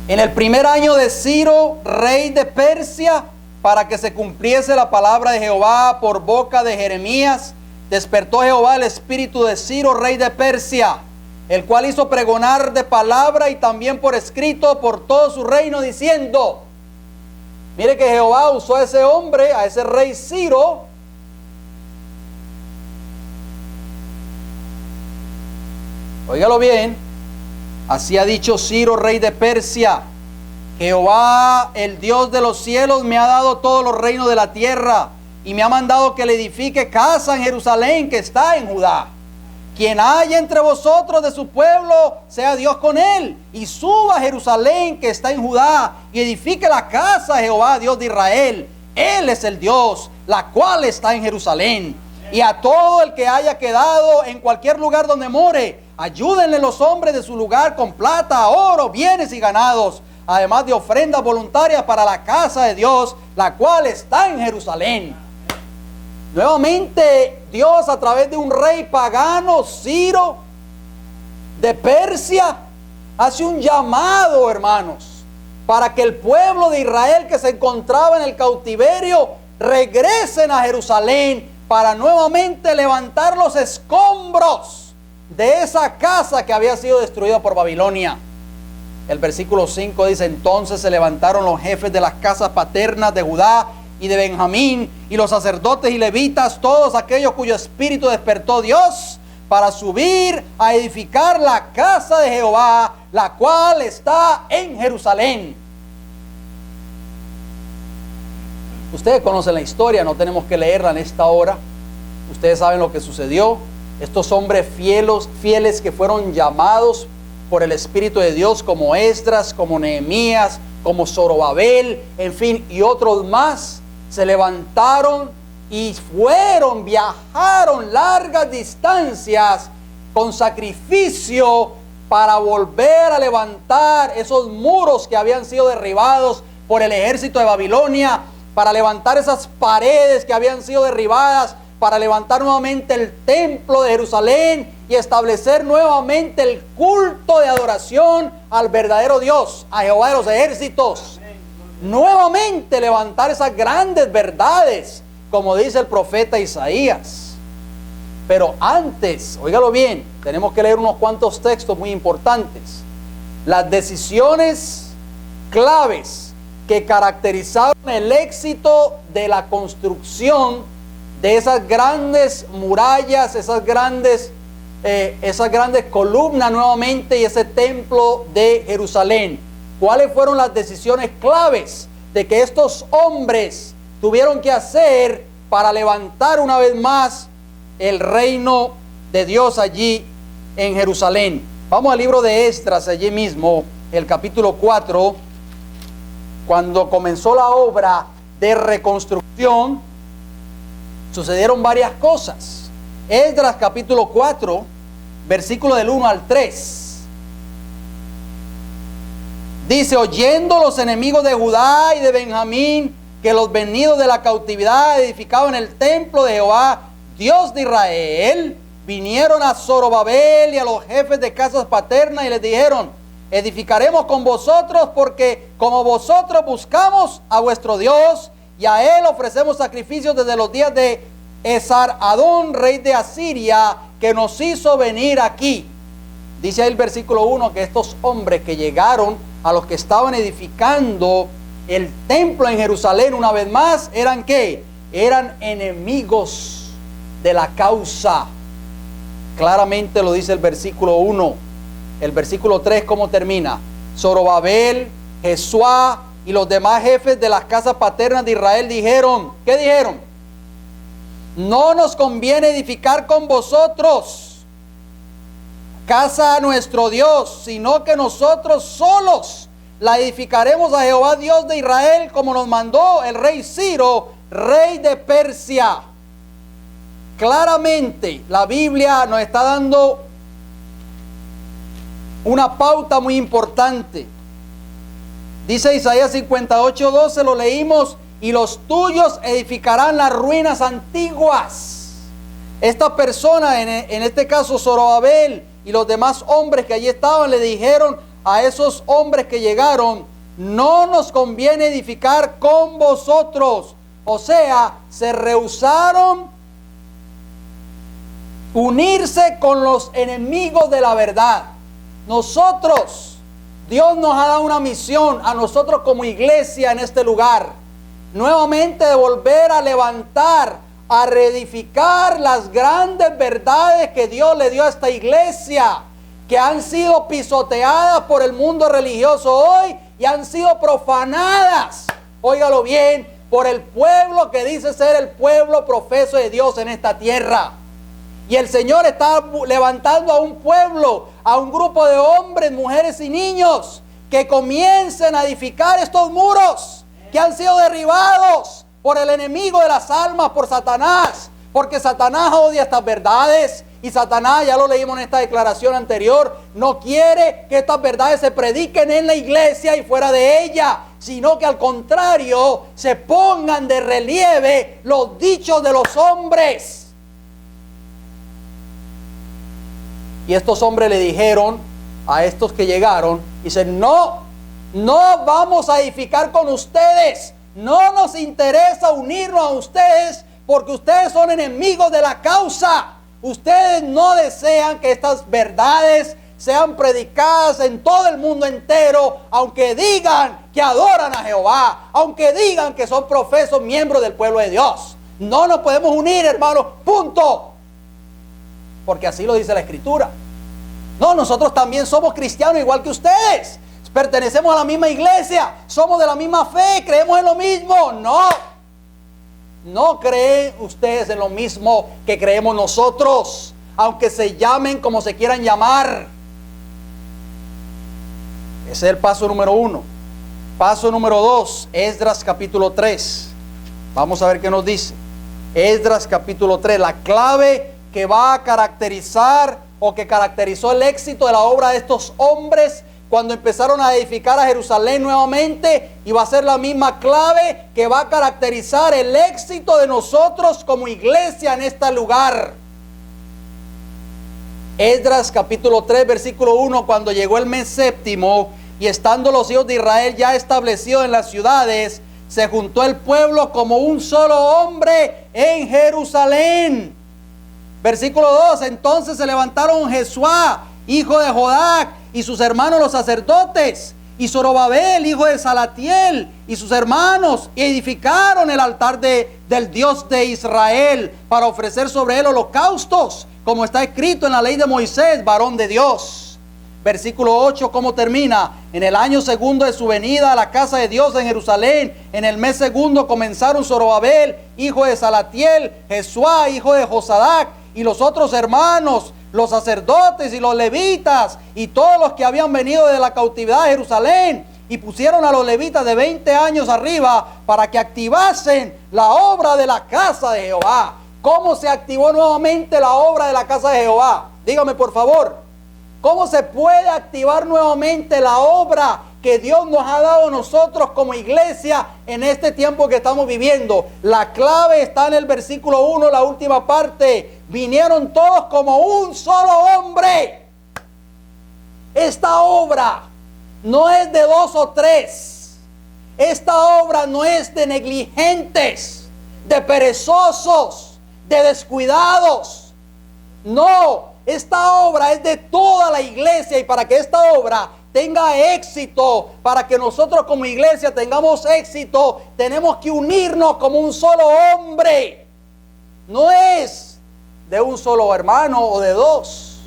En el primer año de Ciro, rey de Persia, para que se cumpliese la palabra de Jehová por boca de Jeremías, despertó Jehová el espíritu de Ciro, rey de Persia, el cual hizo pregonar de palabra y también por escrito por todo su reino, diciendo: mire que Jehová usó a ese hombre, a ese rey Ciro, óigalo bien. Así ha dicho Ciro, rey de Persia: Jehová, el Dios de los cielos, me ha dado todos los reinos de la tierra, y me ha mandado que le edifique casa en Jerusalén, que está en Judá. Quien haya entre vosotros de su pueblo, sea Dios con él, y suba a Jerusalén, que está en Judá, y edifique la casa de Jehová, Dios de Israel. Él es el Dios, la cual está en Jerusalén. Y a todo el que haya quedado en cualquier lugar donde more, ayúdenle los hombres de su lugar con plata, oro, bienes y ganados, además de ofrendas voluntarias para la casa de Dios, la cual está en Jerusalén. Nuevamente Dios, a través de un rey pagano, Ciro de Persia, hace un llamado, hermanos, para que el pueblo de Israel que se encontraba en el cautiverio regresen a Jerusalén para nuevamente levantar los escombros de esa casa que había sido destruida por Babilonia. El versículo 5 dice: entonces se levantaron los jefes de las casas paternas de Judá y de Benjamín, y los sacerdotes y levitas, todos aquellos cuyo espíritu despertó Dios, para subir a edificar la casa de Jehová, la cual está en Jerusalén. Ustedes conocen la historia, no tenemos que leerla en esta hora. Ustedes saben lo que sucedió. Estos hombres fieles que fueron llamados por el Espíritu de Dios, como Esdras, como Nehemías, como Zorobabel, en fin, y otros más, se levantaron y viajaron largas distancias con sacrificio para volver a levantar esos muros que habían sido derribados por el ejército de Babilonia, para levantar esas paredes que habían sido derribadas, para levantar nuevamente el templo de Jerusalén y establecer nuevamente el culto de adoración al verdadero Dios, a Jehová de los ejércitos. Nuevamente levantar esas grandes verdades, como dice el profeta Isaías. Pero antes, óigalo bien, tenemos que leer unos cuantos textos muy importantes. Las decisiones claves que caracterizaron el éxito de la construcción de esas grandes murallas, esas grandes columnas nuevamente y ese templo de Jerusalén. ¿Cuáles fueron las decisiones claves de que estos hombres tuvieron que hacer para levantar una vez más el reino de Dios allí en Jerusalén? Vamos al libro de Esdras, allí mismo, el capítulo 4, cuando comenzó la obra de reconstrucción, sucedieron varias cosas. Esdras capítulo 4, versículo del 1 al 3. Dice: oyendo los enemigos de Judá y de Benjamín que los venidos de la cautividad edificaban el templo de Jehová, Dios de Israel, vinieron a Zorobabel y a los jefes de casas paternas y les dijeron: edificaremos con vosotros, porque como vosotros buscamos a vuestro Dios, y a él ofrecemos sacrificios desde los días de Esar-Adón, rey de Asiria, que nos hizo venir aquí. Dice ahí el versículo 1 que estos hombres que llegaron a los que estaban edificando el templo en Jerusalén una vez más, ¿eran qué? Eran enemigos de la causa. Claramente lo dice el versículo 1. El versículo 3, ¿cómo termina? Zorobabel, Jesuá y los demás jefes de las casas paternas de Israel dijeron, ¿qué dijeron? No nos conviene edificar con vosotros casa a nuestro Dios, sino que nosotros solos la edificaremos a Jehová Dios de Israel, como nos mandó el rey Ciro, rey de Persia. Claramente la Biblia nos está dando una pauta muy importante. Dice Isaías 58:12, lo leímos: y los tuyos edificarán las ruinas antiguas. Esta persona, en este caso Zorobabel y los demás hombres que allí estaban, le dijeron a esos hombres que llegaron: no nos conviene edificar con vosotros. O sea, se rehusaron unirse con los enemigos de la verdad. Nosotros, Dios nos ha dado una misión a nosotros como iglesia en este lugar, nuevamente de volver a levantar, a reedificar las grandes verdades que Dios le dio a esta iglesia, que han sido pisoteadas por el mundo religioso hoy y han sido profanadas, óigalo bien, por el pueblo que dice ser el pueblo profeso de Dios en esta tierra. Y el Señor está levantando a un pueblo, a un grupo de hombres, mujeres y niños que comiencen a edificar estos muros que han sido derribados por el enemigo de las almas, por Satanás, porque Satanás odia estas verdades y Satanás, ya lo leímos en esta declaración anterior, no quiere que estas verdades se prediquen en la iglesia y fuera de ella, sino que al contrario se pongan de relieve los dichos de los hombres. Y estos hombres le dijeron a estos que llegaron, dicen: no vamos a edificar con ustedes, no nos interesa unirnos a ustedes porque ustedes son enemigos de la causa. Ustedes no desean que estas verdades sean predicadas en todo el mundo entero, aunque digan que adoran a Jehová, aunque digan que son profesos miembros del pueblo de Dios. No nos podemos unir, hermanos, punto. Porque así lo dice la Escritura. No, nosotros también somos cristianos igual que ustedes. Pertenecemos a la misma iglesia, somos de la misma fe, creemos en lo mismo. No creen ustedes en lo mismo que creemos nosotros, aunque se llamen como se quieran llamar. Ese es el paso número 1. Paso número 2, Esdras capítulo 3. Vamos a ver qué nos dice. Esdras capítulo 3, la clave que va a caracterizar o que caracterizó el éxito de la obra de estos hombres cuando empezaron a edificar a Jerusalén nuevamente, y va a ser la misma clave que va a caracterizar el éxito de nosotros como iglesia en este lugar. Esdras capítulo 3, versículo 1, cuando llegó el mes séptimo y estando los hijos de Israel ya establecidos en las ciudades, se juntó el pueblo como un solo hombre en Jerusalén. Versículo 2, entonces se levantaron Jesuá, hijo de Jodac, y sus hermanos los sacerdotes, y Zorobabel, hijo de Salatiel, y sus hermanos, y edificaron el altar del Dios de Israel, para ofrecer sobre él holocaustos, como está escrito en la ley de Moisés, varón de Dios. Versículo 8, ¿cómo termina? En el año segundo de su venida a la casa de Dios en Jerusalén, en el mes segundo comenzaron Zorobabel, hijo de Salatiel, Jesuá, hijo de Josadac, y los otros hermanos, los sacerdotes y los levitas, y todos los que habían venido de la cautividad de Jerusalén, y pusieron a los levitas de 20 años arriba para que activasen la obra de la casa de Jehová. ¿Cómo se activó nuevamente la obra de la casa de Jehová? Dígame por favor, ¿cómo se puede activar nuevamente la obra que Dios nos ha dado a nosotros como iglesia en este tiempo que estamos viviendo? La clave está en el versículo 1, la última parte. Vinieron todos como un solo hombre. Esta obra no es de 2 o 3. Esta obra no es de negligentes, de perezosos, de descuidados. No, esta obra es de toda la iglesia, y para que esta obra tenga éxito, para que nosotros como iglesia tengamos éxito, tenemos que unirnos como un solo hombre. No es de un solo hermano o de 2,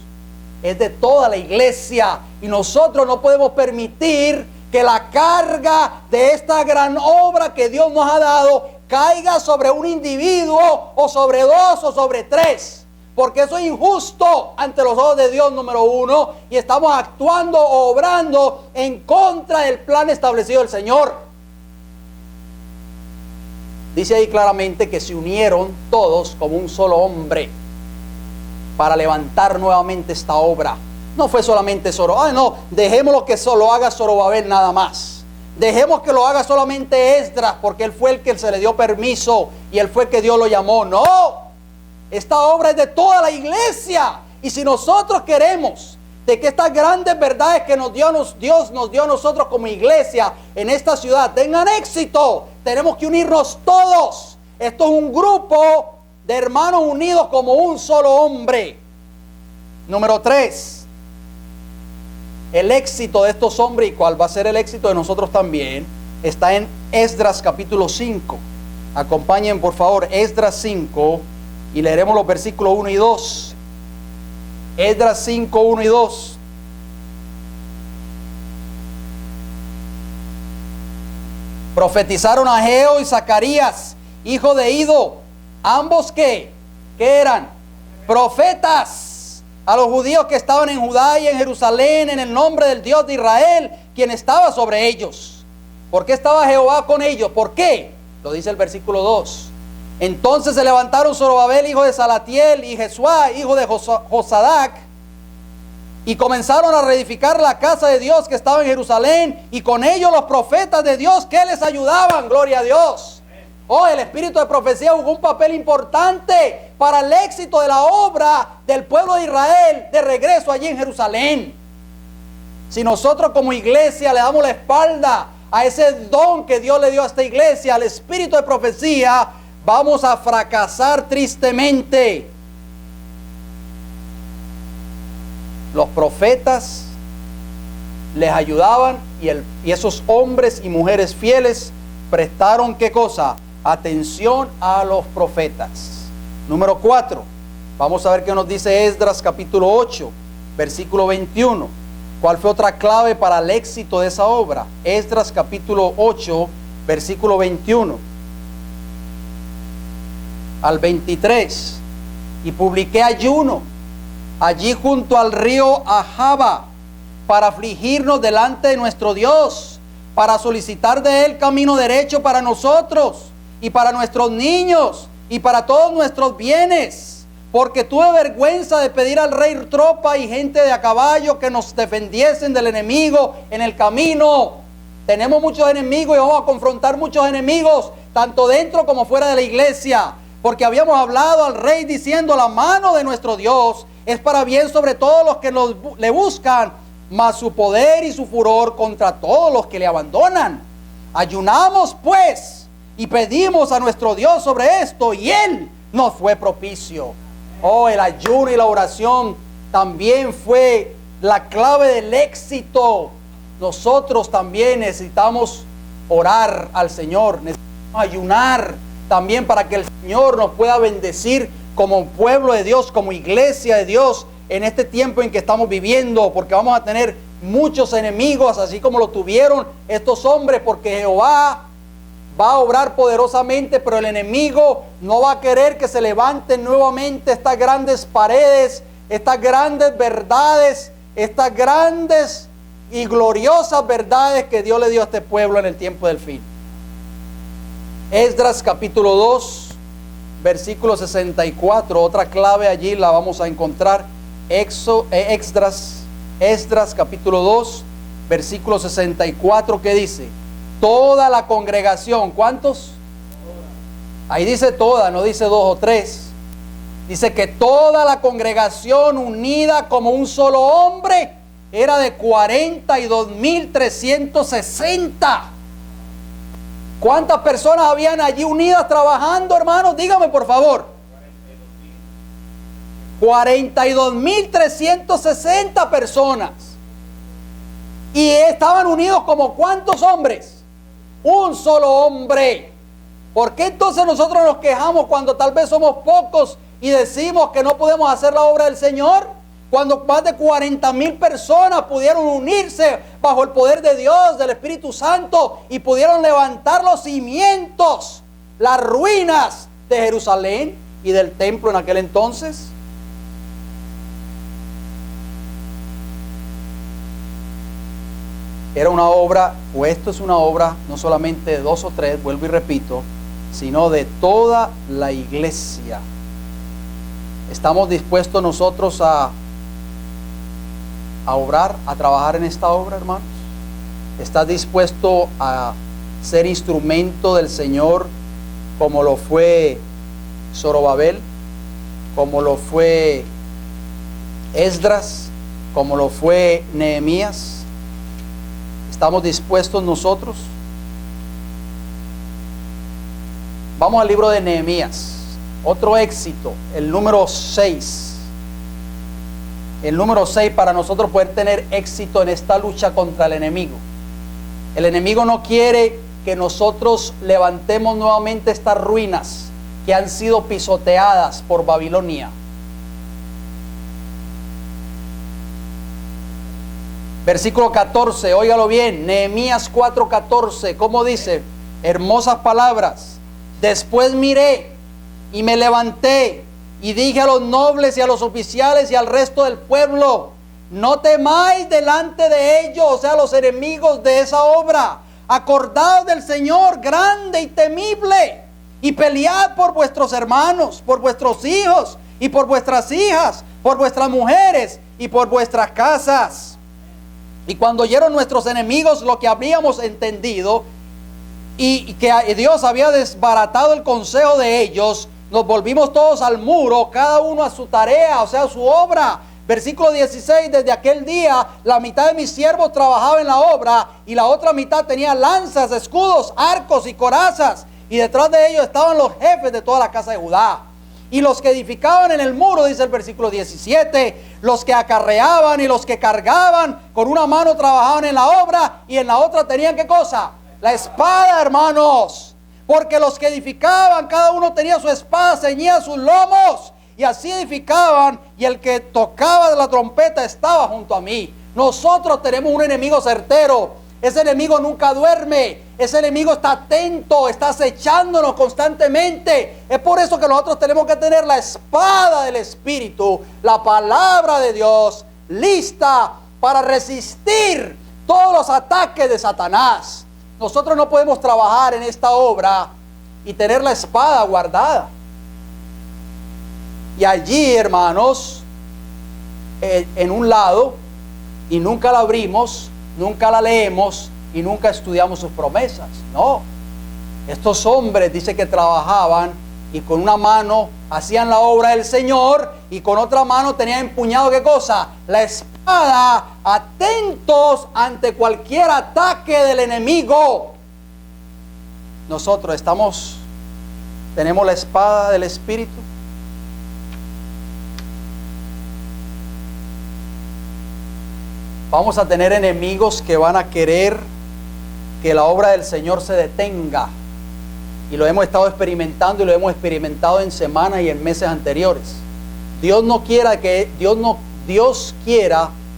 es de toda la iglesia, y nosotros no podemos permitir que la carga de esta gran obra que Dios nos ha dado caiga sobre un individuo o sobre 2 o sobre 3, porque eso es injusto ante los ojos de Dios, número 1, y estamos actuando o obrando en contra del plan establecido del Señor. Dice ahí claramente que se unieron todos como un solo hombre para levantar nuevamente esta obra. No fue solamente Zorobabel, no, dejémoslo que solo haga Zorobabel nada más. Dejemos que lo haga solamente Esdras, porque él fue el que se le dio permiso y él fue el que Dios lo llamó. No, esta obra es de toda la iglesia, y si nosotros queremos de que estas grandes verdades que Dios nos dio a nosotros como iglesia en esta ciudad tengan éxito, tenemos que unirnos todos. Esto es un grupo de hermanos unidos como un solo hombre. Número 3, el éxito de estos hombres, y cuál va a ser el éxito de nosotros también, está en Esdras capítulo 5. Acompañen por favor Esdras 5 y leeremos los versículos 1 y 2. Esdras 5, 1 y 2. Profetizaron Ageo y Zacarías, hijo de Ido, ambos ¿qué eran? Profetas, a los judíos que estaban en Judá y en Jerusalén, en el nombre del Dios de Israel, quien estaba sobre ellos. ¿Por qué estaba Jehová con ellos? ¿Por qué? Lo dice el versículo 2. Entonces se levantaron Zorobabel, hijo de Salatiel, y Jesuá, hijo de Josadac, y comenzaron a reedificar la casa de Dios que estaba en Jerusalén, y con ellos los profetas de Dios que les ayudaban. Gloria a Dios. Oh, el espíritu de profecía jugó un papel importante para el éxito de la obra del pueblo de Israel de regreso allí en Jerusalén. Si nosotros como iglesia le damos la espalda a ese don que Dios le dio a esta iglesia, al espíritu de profecía, vamos a fracasar tristemente. Los profetas les ayudaban, y esos hombres y mujeres fieles prestaron ¿qué cosa? Atención a los profetas. Número 4, vamos a ver qué nos dice Esdras capítulo 8, versículo 21. ¿Cuál fue otra clave para el éxito de esa obra? Esdras capítulo 8, versículo 21 al 23. Y publiqué ayuno allí junto al río Ahava para afligirnos delante de nuestro Dios, para solicitar de él camino derecho para nosotros y para nuestros niños y para todos nuestros bienes, porque tuve vergüenza de pedir al rey tropa y gente de a caballo que nos defendiesen del enemigo en el camino. Tenemos muchos enemigos y vamos a confrontar muchos enemigos, tanto dentro como fuera de la iglesia, porque habíamos hablado al rey diciendo: la mano de nuestro Dios es para bien sobre todos los que le buscan, mas su poder y su furor contra todos los que le abandonan. Ayunamos pues y pedimos a nuestro Dios sobre esto, y Él nos fue propicio. Oh, el ayuno y la oración también fue la clave del éxito. Nosotros también necesitamos orar al Señor, necesitamos ayunar también para que el Señor nos pueda bendecir como pueblo de Dios, como iglesia de Dios, en este tiempo en que estamos viviendo, porque vamos a tener muchos enemigos, así como lo tuvieron estos hombres, porque Jehová va a obrar poderosamente, pero el enemigo no va a querer que se levanten nuevamente estas grandes paredes, estas grandes verdades, estas grandes y gloriosas verdades que Dios le dio a este pueblo en el tiempo del fin. Esdras capítulo 2, versículo 64, otra clave allí la vamos a encontrar. Esdras capítulo 2, versículo 64, ¿qué dice? Toda la congregación, ¿cuántos? Ahí dice toda, no dice dos o tres. Dice que toda la congregación unida como un solo hombre era de 42,360. ¿Cuántas personas habían allí unidas trabajando, hermanos? Dígame por favor. 42,360 personas. Y estaban unidos como ¿cuántos hombres? Un solo hombre. ¿Por qué entonces nosotros nos quejamos cuando tal vez somos pocos y decimos que no podemos hacer la obra del Señor? Cuando más de 40,000 personas pudieron unirse bajo el poder de Dios, del Espíritu Santo, y pudieron levantar los cimientos, las ruinas de Jerusalén y del templo en aquel entonces. Era una obra, o esto es una obra, no solamente de dos o tres, vuelvo y repito, sino de toda la iglesia. ¿Estamos dispuestos nosotros a obrar, a trabajar en esta obra, hermanos? ¿Estás dispuesto a ser instrumento del Señor como lo fue Zorobabel, como lo fue Esdras, como lo fue Nehemías? ¿Estamos dispuestos nosotros? Vamos al libro de Nehemías. Otro éxito, el número 6. El número 6 para nosotros poder tener éxito en esta lucha contra el enemigo. El enemigo no quiere que nosotros levantemos nuevamente estas ruinas que han sido pisoteadas por Babilonia. Versículo 14, óigalo bien, Nehemías 4:14, ¿cómo dice? Hermosas palabras. Después miré y me levanté y dije a los nobles y a los oficiales y al resto del pueblo: no temáis delante de ellos, o sea, los enemigos de esa obra. Acordaos del Señor grande y temible, y pelead por vuestros hermanos, por vuestros hijos y por vuestras hijas, por vuestras mujeres y por vuestras casas. Y cuando oyeron nuestros enemigos lo que habíamos entendido y que Dios había desbaratado el consejo de ellos, nos volvimos todos al muro, cada uno a su tarea, o sea, a su obra. Versículo 16, desde aquel día la mitad de mis siervos trabajaba en la obra y la otra mitad tenía lanzas, escudos, arcos y corazas, y detrás de ellos estaban los jefes de toda la casa de Judá. Y los que edificaban en el muro, dice el versículo 17, los que acarreaban y los que cargaban, con una mano trabajaban en la obra y en la otra tenían ¿qué cosa? La espada, hermanos. Porque los que edificaban, cada uno tenía su espada, ceñía sus lomos, y así edificaban, y el que tocaba la trompeta estaba junto a mí. Nosotros tenemos un enemigo certero. Ese enemigo nunca duerme. Ese enemigo está atento, está acechándonos constantemente. Es por eso que nosotros tenemos que tener la espada del Espíritu, la palabra de Dios, lista para resistir todos los ataques de Satanás. Nosotros no podemos trabajar en esta obra y tener la espada guardada. Y allí, hermanos, en un lado, y nunca la abrimos, nunca la leemos y nunca estudiamos sus promesas. No, estos hombres dice que trabajaban y con una mano hacían la obra del Señor y con otra mano tenían empuñado, ¿qué cosa? La espada, atentos ante cualquier ataque del enemigo. Nosotros tenemos la espada del Espíritu. Vamos a tener enemigos que van a querer que la obra del Señor se detenga. Y lo hemos estado experimentando y lo hemos experimentado en semanas y en meses anteriores. Dios quiera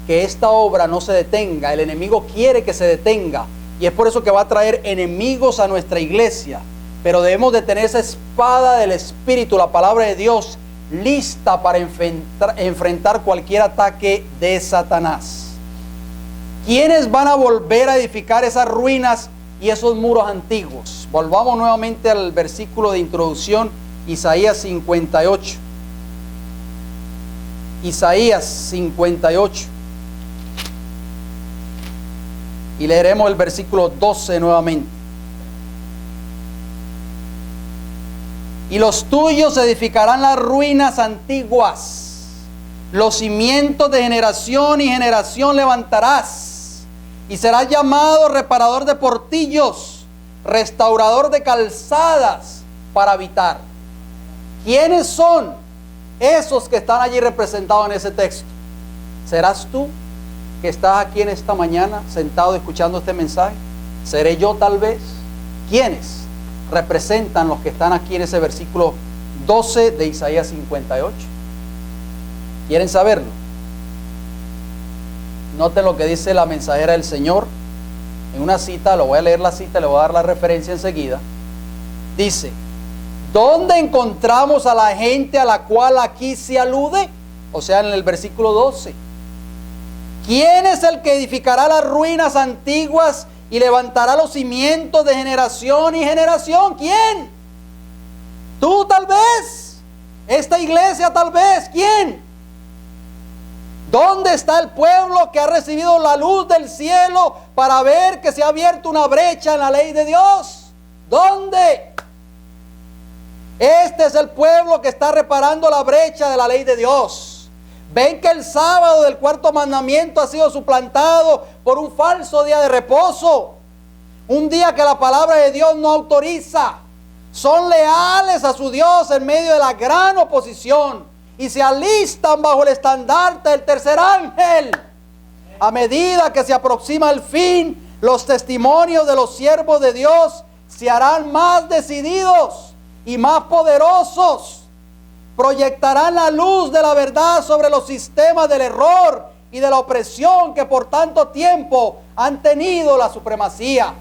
que esta obra no se detenga. El enemigo quiere que se detenga. Y es por eso que va a traer enemigos a nuestra iglesia. Pero debemos de tener esa espada del Espíritu, la palabra de Dios, lista para enfrentar cualquier ataque de Satanás. ¿Quiénes van a volver a edificar esas ruinas y esos muros antiguos? Volvamos nuevamente al versículo de introducción, Isaías 58. Isaías 58. Y leeremos el versículo 12 nuevamente. Y los tuyos edificarán las ruinas antiguas, los cimientos de generación y generación levantarás. Y serás llamado reparador de portillos, restaurador de calzadas para habitar. ¿Quiénes son esos que están allí representados en ese texto? ¿Serás tú que estás aquí en esta mañana sentado escuchando este mensaje? ¿Seré yo tal vez? ¿Quiénes representan los que están aquí en ese versículo 12 de Isaías 58? ¿Quieren saberlo? Noten lo que dice la mensajera del Señor en una cita. Lo voy a leer la cita, le voy a dar la referencia enseguida. Dice: ¿dónde encontramos a la gente a la cual aquí se alude? O sea, en el versículo 12. ¿Quién es el que edificará las ruinas antiguas y levantará los cimientos de generación y generación? ¿Quién? ¿Tú tal vez? ¿Esta iglesia tal vez? ¿Quién? ¿Dónde está el pueblo que ha recibido la luz del cielo para ver que se ha abierto una brecha en la ley de Dios? ¿Dónde? Este es el pueblo que está reparando la brecha de la ley de Dios. Ven que el sábado del cuarto mandamiento ha sido suplantado por un falso día de reposo. Un día que la palabra de Dios no autoriza. Son leales a su Dios en medio de la gran oposición. Y se alistan bajo el estandarte del tercer ángel. A medida que se aproxima el fin, los testimonios de los siervos de Dios se harán más decididos y más poderosos. Proyectarán la luz de la verdad sobre los sistemas del error y de la opresión que por tanto tiempo han tenido la supremacía.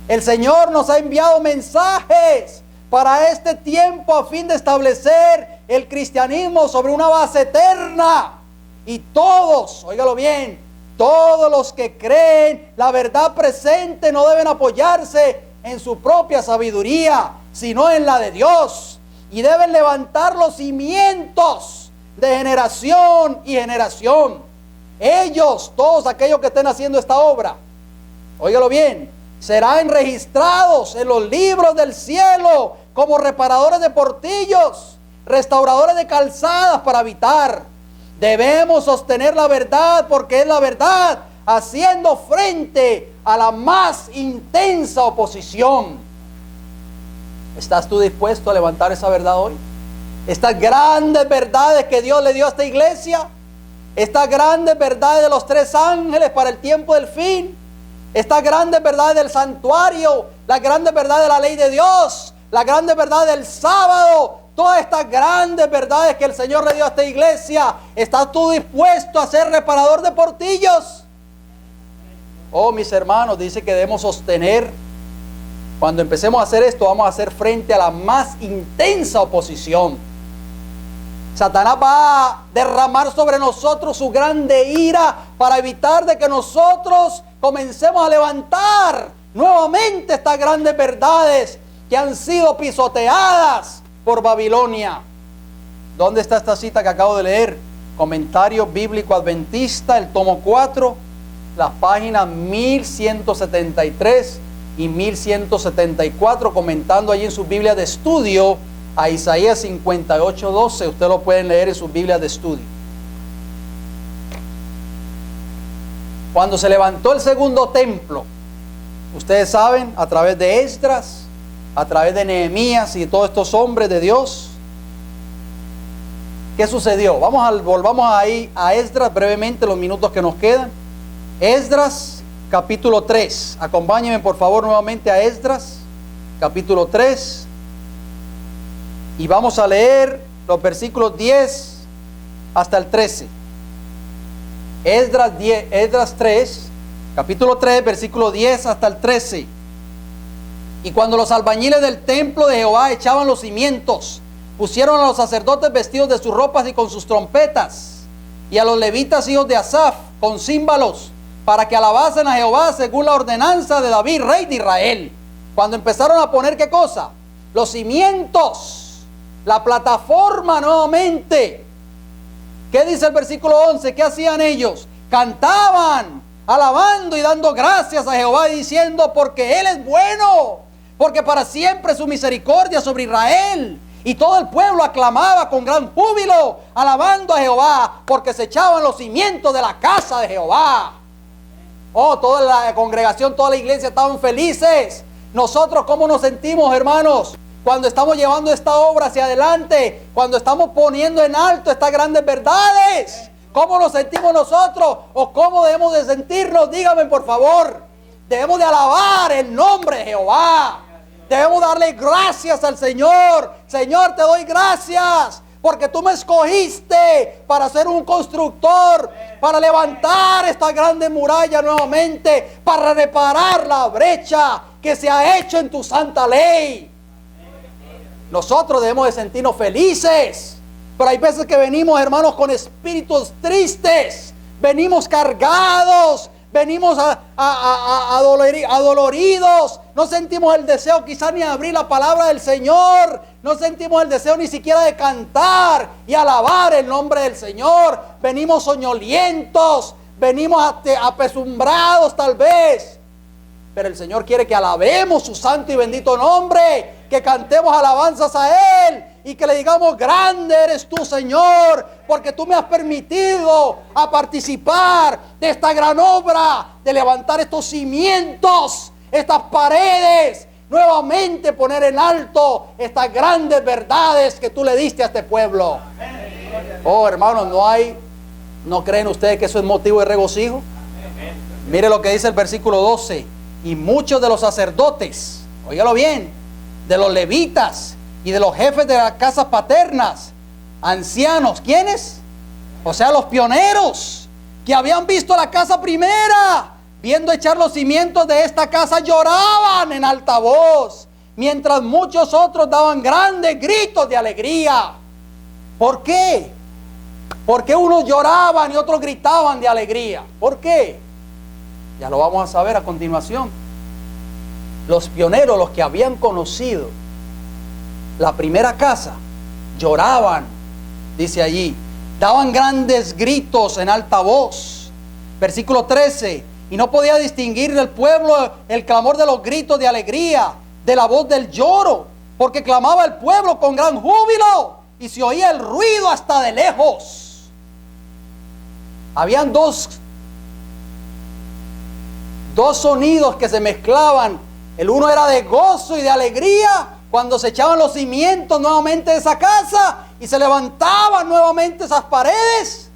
El Señor nos ha enviado mensajes para este tiempo a fin de establecer el cristianismo sobre una base eterna. Y todos, óigalo bien, todos los que creen la verdad presente no deben apoyarse en su propia sabiduría, sino en la de Dios. Y deben levantar los cimientos de generación y generación. Ellos, todos aquellos que estén haciendo esta obra, óigalo bien, serán registrados en los libros del cielo como reparadores de portillos, restauradores de calzadas para habitar. Debemos sostener la verdad porque es la verdad, haciendo frente a la más intensa oposición. ¿Estás tú dispuesto a levantar esa verdad hoy? Estas grandes verdades que Dios le dio a esta iglesia, estas grandes verdades de los tres ángeles para el tiempo del fin, estas grandes verdades del santuario, las grandes verdades de la ley de Dios, las grandes verdades del sábado, todas estas grandes verdades que el Señor le dio a esta iglesia. ¿Estás tú dispuesto a ser reparador de portillos? Oh, mis hermanos, dice que debemos sostener. Cuando empecemos a hacer esto, vamos a hacer frente a la más intensa oposición. Satanás va a derramar sobre nosotros su grande ira para evitar de que nosotros comencemos a levantar nuevamente estas grandes verdades que han sido pisoteadas por Babilonia. ¿Dónde está esta cita que acabo de leer? Comentario Bíblico Adventista, el tomo 4, las páginas 1173 y 1174, comentando allí en su Biblia de estudio a Isaías 58:12. Usted lo pueden leer en sus Biblias de estudio. Cuando se levantó el segundo templo, ustedes saben, a través de Esdras, a través de Nehemías y de todos estos hombres de Dios, ¿qué sucedió? Volvamos ahí a Esdras brevemente, los minutos que nos quedan. Esdras capítulo 3. Acompáñenme por favor nuevamente a Esdras capítulo 3. Y vamos a leer los versículos 10 hasta el 13. Esdras 3, capítulo 3, versículo 10 hasta el 13. Y cuando los albañiles del templo de Jehová echaban los cimientos, pusieron a los sacerdotes vestidos de sus ropas y con sus trompetas, y a los levitas hijos de Asaf con címbalos, para que alabasen a Jehová según la ordenanza de David, rey de Israel. Cuando empezaron a poner, ¿qué cosa? Los cimientos, la plataforma nuevamente. ¿Qué dice el versículo 11? ¿Qué hacían ellos? Cantaban, alabando y dando gracias a Jehová, diciendo: porque Él es bueno, porque para siempre su misericordia sobre Israel. Y todo el pueblo aclamaba con gran júbilo, alabando a Jehová, porque se echaban los cimientos de la casa de Jehová. Oh, toda la congregación, toda la iglesia estaban felices. Nosotros, ¿cómo nos sentimos, hermanos? Cuando estamos llevando esta obra hacia adelante, cuando estamos poniendo en alto estas grandes verdades, ¿cómo nos sentimos nosotros? ¿O cómo debemos de sentirnos? Dígame por favor. Debemos de alabar el nombre de Jehová. Debemos darle gracias al Señor. Señor, te doy gracias porque tú me escogiste para ser un constructor, para levantar esta grande muralla nuevamente, para reparar la brecha que se ha hecho en tu santa ley. Nosotros debemos de sentirnos felices, pero hay veces que venimos, hermanos, con espíritus tristes, venimos cargados, venimos adoloridos, no sentimos el deseo quizás ni de abrir la palabra del Señor, no sentimos el deseo ni siquiera de cantar y alabar el nombre del Señor, venimos soñolientos, venimos apesumbrados tal vez. Pero el Señor quiere que alabemos su santo y bendito nombre, que cantemos alabanzas a Él y que le digamos: grande eres tú, Señor, porque tú me has permitido a participar de esta gran obra, de levantar estos cimientos, estas paredes, nuevamente poner en alto estas grandes verdades que tú le diste a este pueblo. Oh, hermanos, ¿no creen ustedes que eso es motivo de regocijo? Mire lo que dice el versículo 12. Y muchos de los sacerdotes, óigalo bien, de los levitas y de los jefes de las casas paternas, ancianos, ¿quiénes? O sea, los pioneros que habían visto la casa primera, viendo echar los cimientos de esta casa, lloraban en alta voz, mientras muchos otros daban grandes gritos de alegría. ¿Por qué? ¿Por qué unos lloraban y otros gritaban de alegría? ¿Por qué? Ya lo vamos a saber a continuación. Los pioneros, los que habían conocido la primera casa, lloraban, dice allí, daban grandes gritos en alta voz. Versículo 13. Y no podía distinguir del pueblo el clamor de los gritos de alegría, de la voz del lloro, porque clamaba el pueblo con gran júbilo y se oía el ruido hasta de lejos. Habían dos sonidos que se mezclaban. El uno era de gozo y de alegría cuando se echaban los cimientos nuevamente de esa casa y se levantaban nuevamente esas paredes.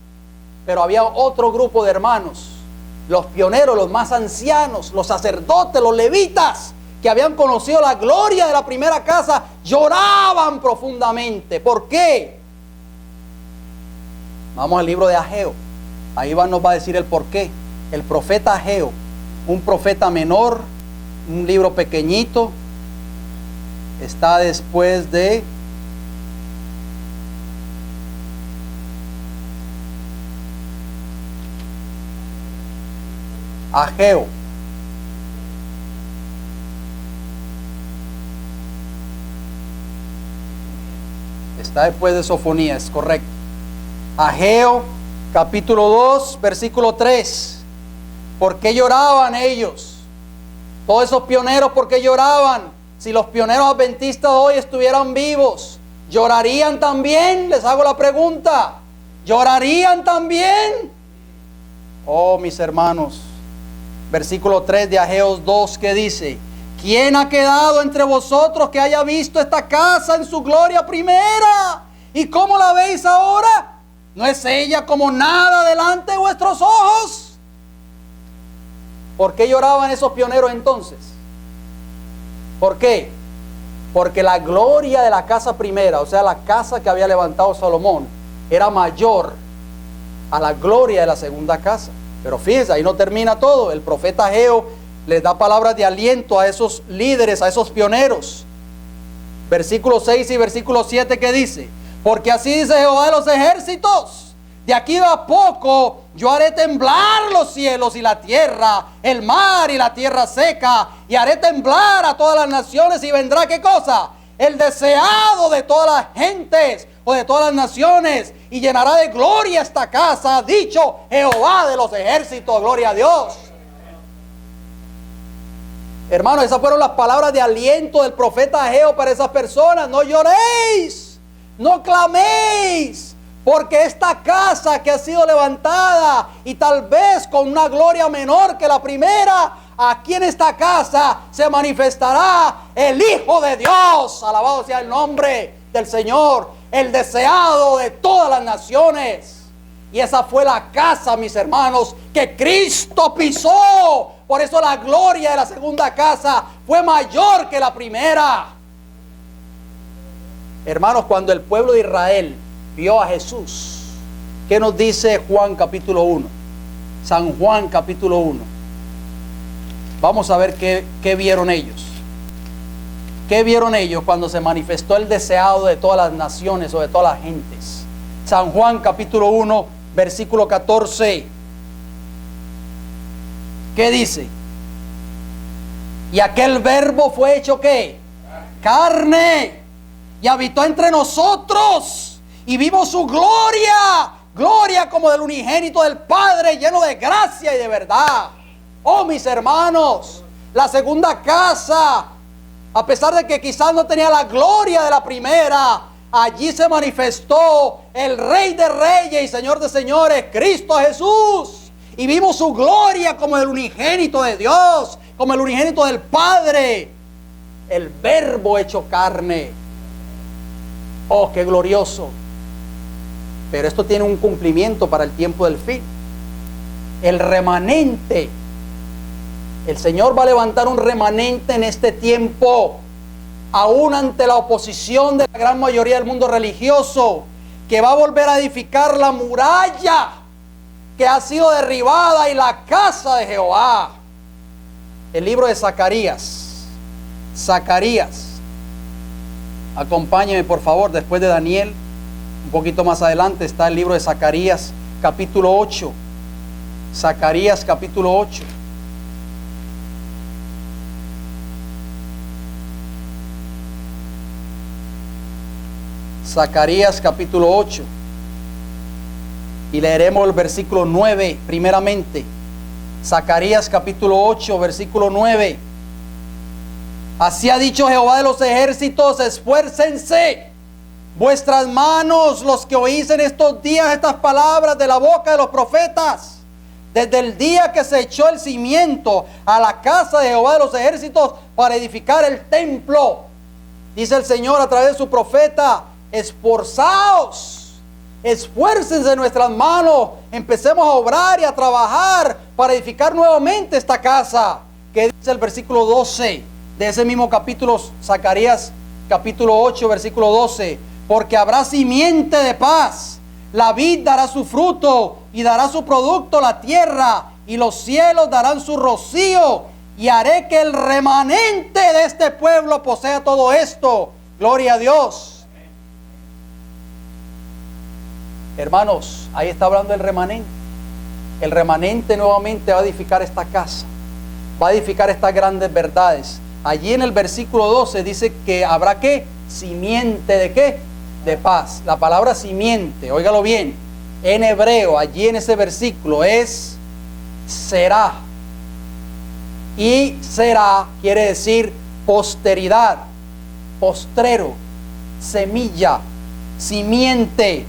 Pero había otro grupo de hermanos, los pioneros, los más ancianos, los sacerdotes, los levitas, que habían conocido la gloria de la primera casa, lloraban profundamente. ¿Por qué? Vamos al libro de Ageo. Ahí nos va a decir el por qué. El profeta Ageo, un profeta menor, un libro pequeñito, está después de Ageo. Está después de Sofonías, correcto. Ageo, capítulo 2, versículo 3. ¿Por qué lloraban ellos? Todos esos pioneros, ¿por qué lloraban? Si los pioneros adventistas hoy estuvieran vivos, ¿llorarían también? Les hago la pregunta. ¿Llorarían también? Oh, mis hermanos. Versículo 3 de Ageos 2, que dice: ¿quién ha quedado entre vosotros que haya visto esta casa en su gloria primera? ¿Y cómo la veis ahora? ¿No es ella como nada delante de vuestros ojos? ¿Por qué lloraban esos pioneros entonces? ¿Por qué? Porque la gloria de la casa primera, o sea, la casa que había levantado Salomón, era mayor a la gloria de la segunda casa. Pero fíjense, ahí no termina todo. El profeta Ageo les da palabras de aliento a esos líderes, a esos pioneros. Versículo 6 y versículo 7, que dice: porque así dice Jehová de los ejércitos, de aquí a poco yo haré temblar los cielos y la tierra, el mar y la tierra seca, y haré temblar a todas las naciones, y vendrá, ¿qué cosa? El deseado de todas las gentes o de todas las naciones, y llenará de gloria esta casa, ha dicho Jehová de los ejércitos. Gloria a Dios. Hermanos, esas fueron las palabras de aliento del profeta Ageo para esas personas. No lloréis, no claméis, porque esta casa que ha sido levantada, y tal vez con una gloria menor que la primera, aquí en esta casa se manifestará el Hijo de Dios. Alabado sea el nombre del Señor, el deseado de todas las naciones. Y esa fue la casa, mis hermanos, que Cristo pisó. Por eso la gloria de la segunda casa fue mayor que la primera. Hermanos, cuando el pueblo de Israel vio a Jesús, ¿qué nos dice Juan capítulo 1? San Juan capítulo 1. Vamos a ver qué vieron ellos. ¿Qué vieron ellos cuando se manifestó el deseado de todas las naciones o de todas las gentes? San Juan capítulo 1, versículo 14. ¿Qué dice? Y aquel verbo fue hecho, ¿qué? Carne. Y habitó entre nosotros. Y vimos su gloria. Gloria como del unigénito del Padre, lleno de gracia y de verdad. Oh, mis hermanos, la segunda casa, a pesar de que quizás no tenía la gloria de la primera, allí se manifestó el Rey de Reyes y Señor de Señores, Cristo Jesús. Y vimos su gloria como el unigénito de Dios, como el unigénito del Padre, el Verbo hecho carne. Oh, qué glorioso. Pero esto tiene un cumplimiento para el tiempo del fin. El remanente. El Señor va a levantar un remanente en este tiempo, aún ante la oposición de la gran mayoría del mundo religioso, que va a volver a edificar la muralla que ha sido derribada y la casa de Jehová. El libro de Zacarías. Zacarías. Acompáñeme por favor, después de Daniel, un poquito más adelante está el libro de Zacarías capítulo 8. Zacarías capítulo 8. Zacarías capítulo 8. Y leeremos el versículo 9 primeramente. Zacarías capítulo 8, versículo 9. Así ha dicho Jehová de los ejércitos: esfuércense vuestras manos, los que oís en estos días estas palabras de la boca de los profetas. Desde el día que se echó el cimiento a la casa de Jehová de los ejércitos para edificar el templo, dice el Señor a través de su profeta: esforzaos, esfuércense nuestras manos, empecemos a obrar y a trabajar para edificar nuevamente esta casa. Que dice el versículo 12 de ese mismo capítulo, Zacarías capítulo 8, versículo 12: porque habrá simiente de paz, la vid dará su fruto y dará su producto la tierra, y los cielos darán su rocío, y haré que el remanente de este pueblo posea todo esto. Gloria a Dios. Hermanos, ahí está hablando el remanente. El remanente nuevamente va a edificar esta casa, va a edificar estas grandes verdades. Allí en el versículo 12 dice que habrá ¿qué? Simiente de ¿qué? De paz. La palabra simiente, óigalo bien, en hebreo, allí en ese versículo es será. Y será quiere decir posteridad, postrero, semilla, simiente,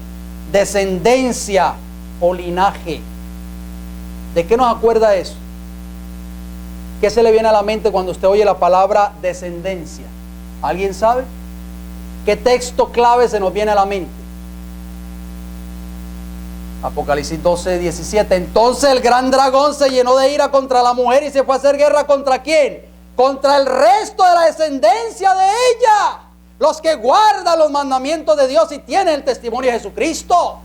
descendencia o linaje. ¿De qué nos acuerda eso? ¿Qué se le viene a la mente cuando usted oye la palabra descendencia? ¿Alguien sabe? ¿Qué texto clave se nos viene a la mente? Apocalipsis 12, 17. Entonces el gran dragón se llenó de ira contra la mujer y se fue a hacer guerra ¿contra quién? Contra el resto de la descendencia de ella, los que guardan los mandamientos de Dios y tienen el testimonio de Jesucristo.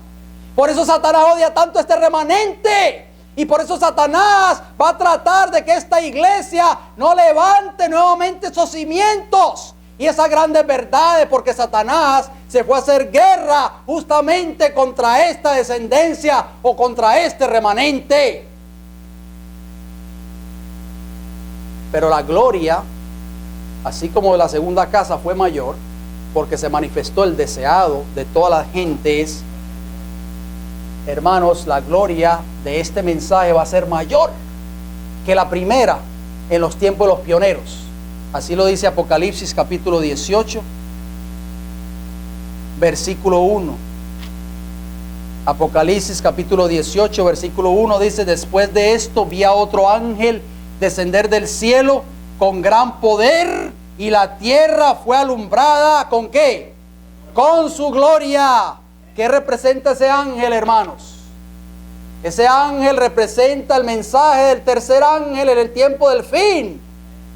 Por eso Satanás odia tanto a este remanente. Y por eso Satanás va a tratar de que esta iglesia no levante nuevamente esos cimientos y esas grandes verdades, porque Satanás se fue a hacer guerra justamente contra esta descendencia o contra este remanente. Pero la gloria, así como la segunda casa fue mayor, porque se manifestó el deseado de todas las gentes, hermanos, la gloria de este mensaje va a ser mayor que la primera en los tiempos de los pioneros. Así lo dice Apocalipsis capítulo 18, versículo 1. Apocalipsis capítulo 18, versículo 1 dice: después de esto vi a otro ángel descender del cielo con gran poder, y la tierra fue alumbrada ¿con qué? Con su gloria. ¿Qué representa ese ángel, hermanos? Ese ángel representa el mensaje del tercer ángel en el tiempo del fin.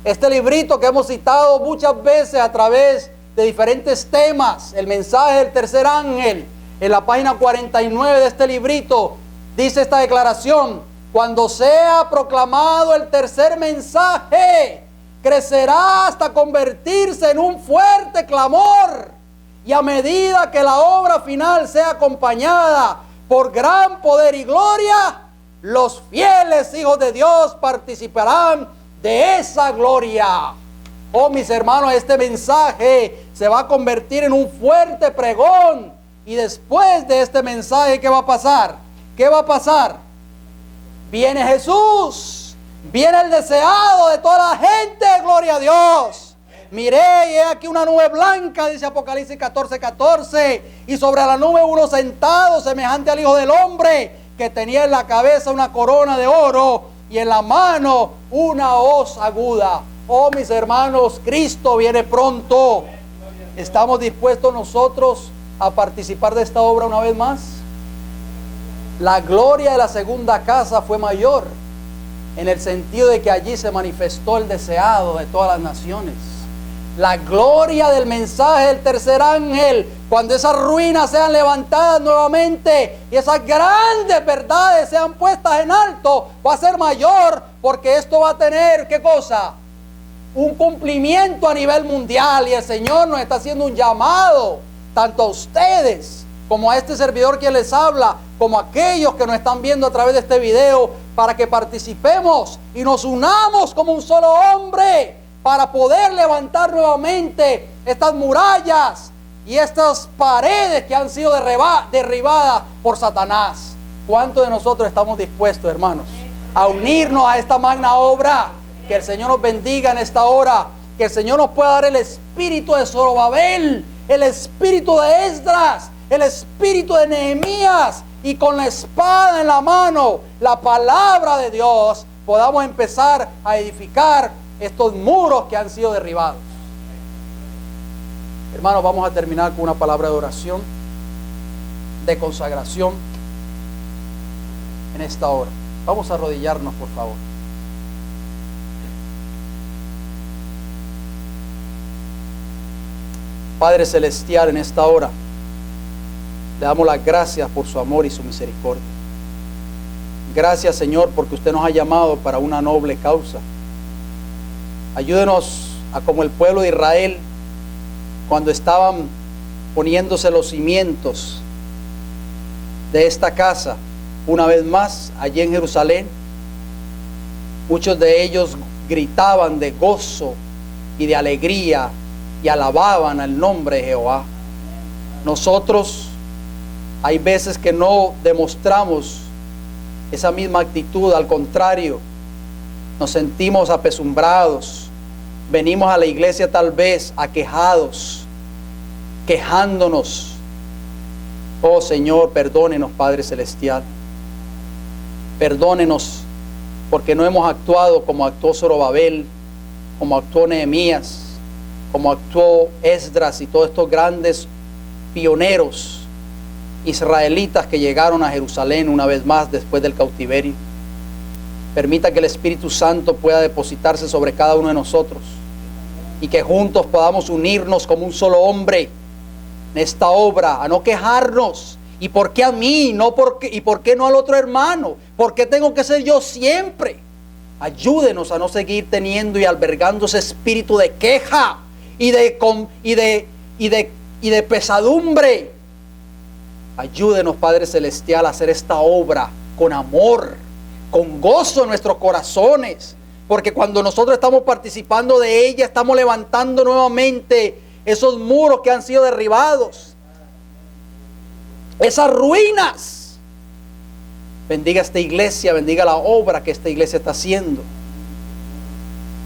Este librito que hemos citado muchas veces a través de diferentes temas, el mensaje del tercer ángel, en la página 49 de este librito, dice esta declaración: cuando sea proclamado el tercer mensaje, crecerá hasta convertirse en un fuerte clamor. Y a medida que la obra final sea acompañada por gran poder y gloria, los fieles hijos de Dios participarán de esa gloria. Oh, mis hermanos, este mensaje se va a convertir en un fuerte pregón. Y después de este mensaje, ¿qué va a pasar? ¿Qué va a pasar? Viene Jesús, viene el deseado de toda la gente, gloria a Dios. Miré y he aquí una nube blanca, dice Apocalipsis 14, 14, y sobre la nube uno sentado semejante al Hijo del Hombre, que tenía en la cabeza una corona de oro y en la mano una hoz aguda. Oh, mis hermanos, Cristo viene pronto. ¿Estamos dispuestos nosotros a participar de esta obra una vez más? La gloria de la segunda casa fue mayor, en el sentido de que allí se manifestó el deseado de todas las naciones. La gloria del mensaje del tercer ángel, cuando esas ruinas sean levantadas nuevamente y esas grandes verdades sean puestas en alto, va a ser mayor, porque esto va a tener, ¿qué cosa? Un cumplimiento a nivel mundial. Y el Señor nos está haciendo un llamado, tanto a ustedes como a este servidor que les habla, como a aquellos que nos están viendo a través de este video, para que participemos y nos unamos como un solo hombre, para poder levantar nuevamente estas murallas y estas paredes que han sido derribadas por Satanás. ¿Cuántos de nosotros estamos dispuestos, hermanos, a unirnos a esta magna obra? Que el Señor nos bendiga en esta hora, que el Señor nos pueda dar el espíritu de Zorobabel, el espíritu de Esdras, el espíritu de Nehemías, y con la espada en la mano, la palabra de Dios, podamos empezar a edificar estos muros que han sido derribados. Hermanos, vamos a terminar con una palabra de oración, de consagración en esta hora. Vamos a arrodillarnos, por favor. Padre Celestial, en esta hora le damos las gracias por su amor y su misericordia. Gracias, Señor, porque usted nos ha llamado para una noble causa. Ayúdenos a, como el pueblo de Israel, cuando estaban poniéndose los cimientos de esta casa, una vez más, allí en Jerusalén, muchos de ellos gritaban de gozo y de alegría y alababan al nombre de Jehová. Nosotros hay veces que no demostramos esa misma actitud, al contrario, nos sentimos apesumbrados, venimos a la iglesia tal vez aquejados, quejándonos Oh Señor, perdónenos, Padre Celestial. Perdónenos porque no hemos actuado como actuó Zorobabel, como actuó Nehemías, como actuó Esdras y todos estos grandes pioneros israelitas que llegaron a Jerusalén una vez más después del cautiverio. Permita que el Espíritu Santo pueda depositarse sobre cada uno de nosotros y que juntos podamos unirnos como un solo hombre en esta obra, a no quejarnos. ¿Y por qué a mí? ¿Y por qué no al otro hermano? ¿Por qué tengo que ser yo siempre? Ayúdenos a no seguir teniendo y albergando ese espíritu de queja y de pesadumbre. Ayúdenos, Padre Celestial, a hacer esta obra con amor, con gozo en nuestros corazones, porque cuando nosotros estamos participando de ella, estamos levantando nuevamente esos muros que han sido derribados, esas ruinas. Bendiga esta iglesia, bendiga la obra que esta iglesia está haciendo.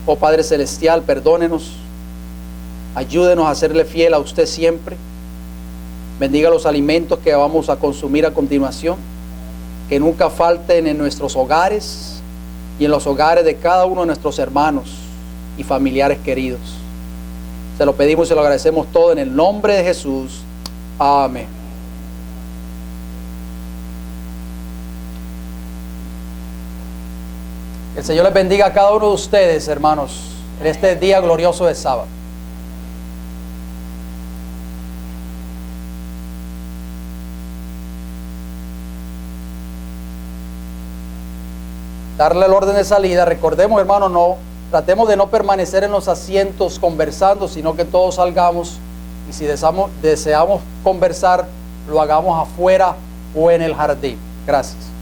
Oh Padre Celestial, perdónenos, ayúdenos a serle fiel a usted siempre. Bendiga los alimentos que vamos a consumir a continuación, que nunca falten en nuestros hogares y en los hogares de cada uno de nuestros hermanos y familiares queridos. Se lo pedimos y se lo agradecemos todo en el nombre de Jesús. Amén. El Señor les bendiga a cada uno de ustedes, hermanos, en este día glorioso de sábado. Darle el orden de salida. Recordemos, hermanos, no tratemos de no permanecer en los asientos conversando, sino que todos salgamos, y si deseamos conversar, lo hagamos afuera o en el jardín. Gracias.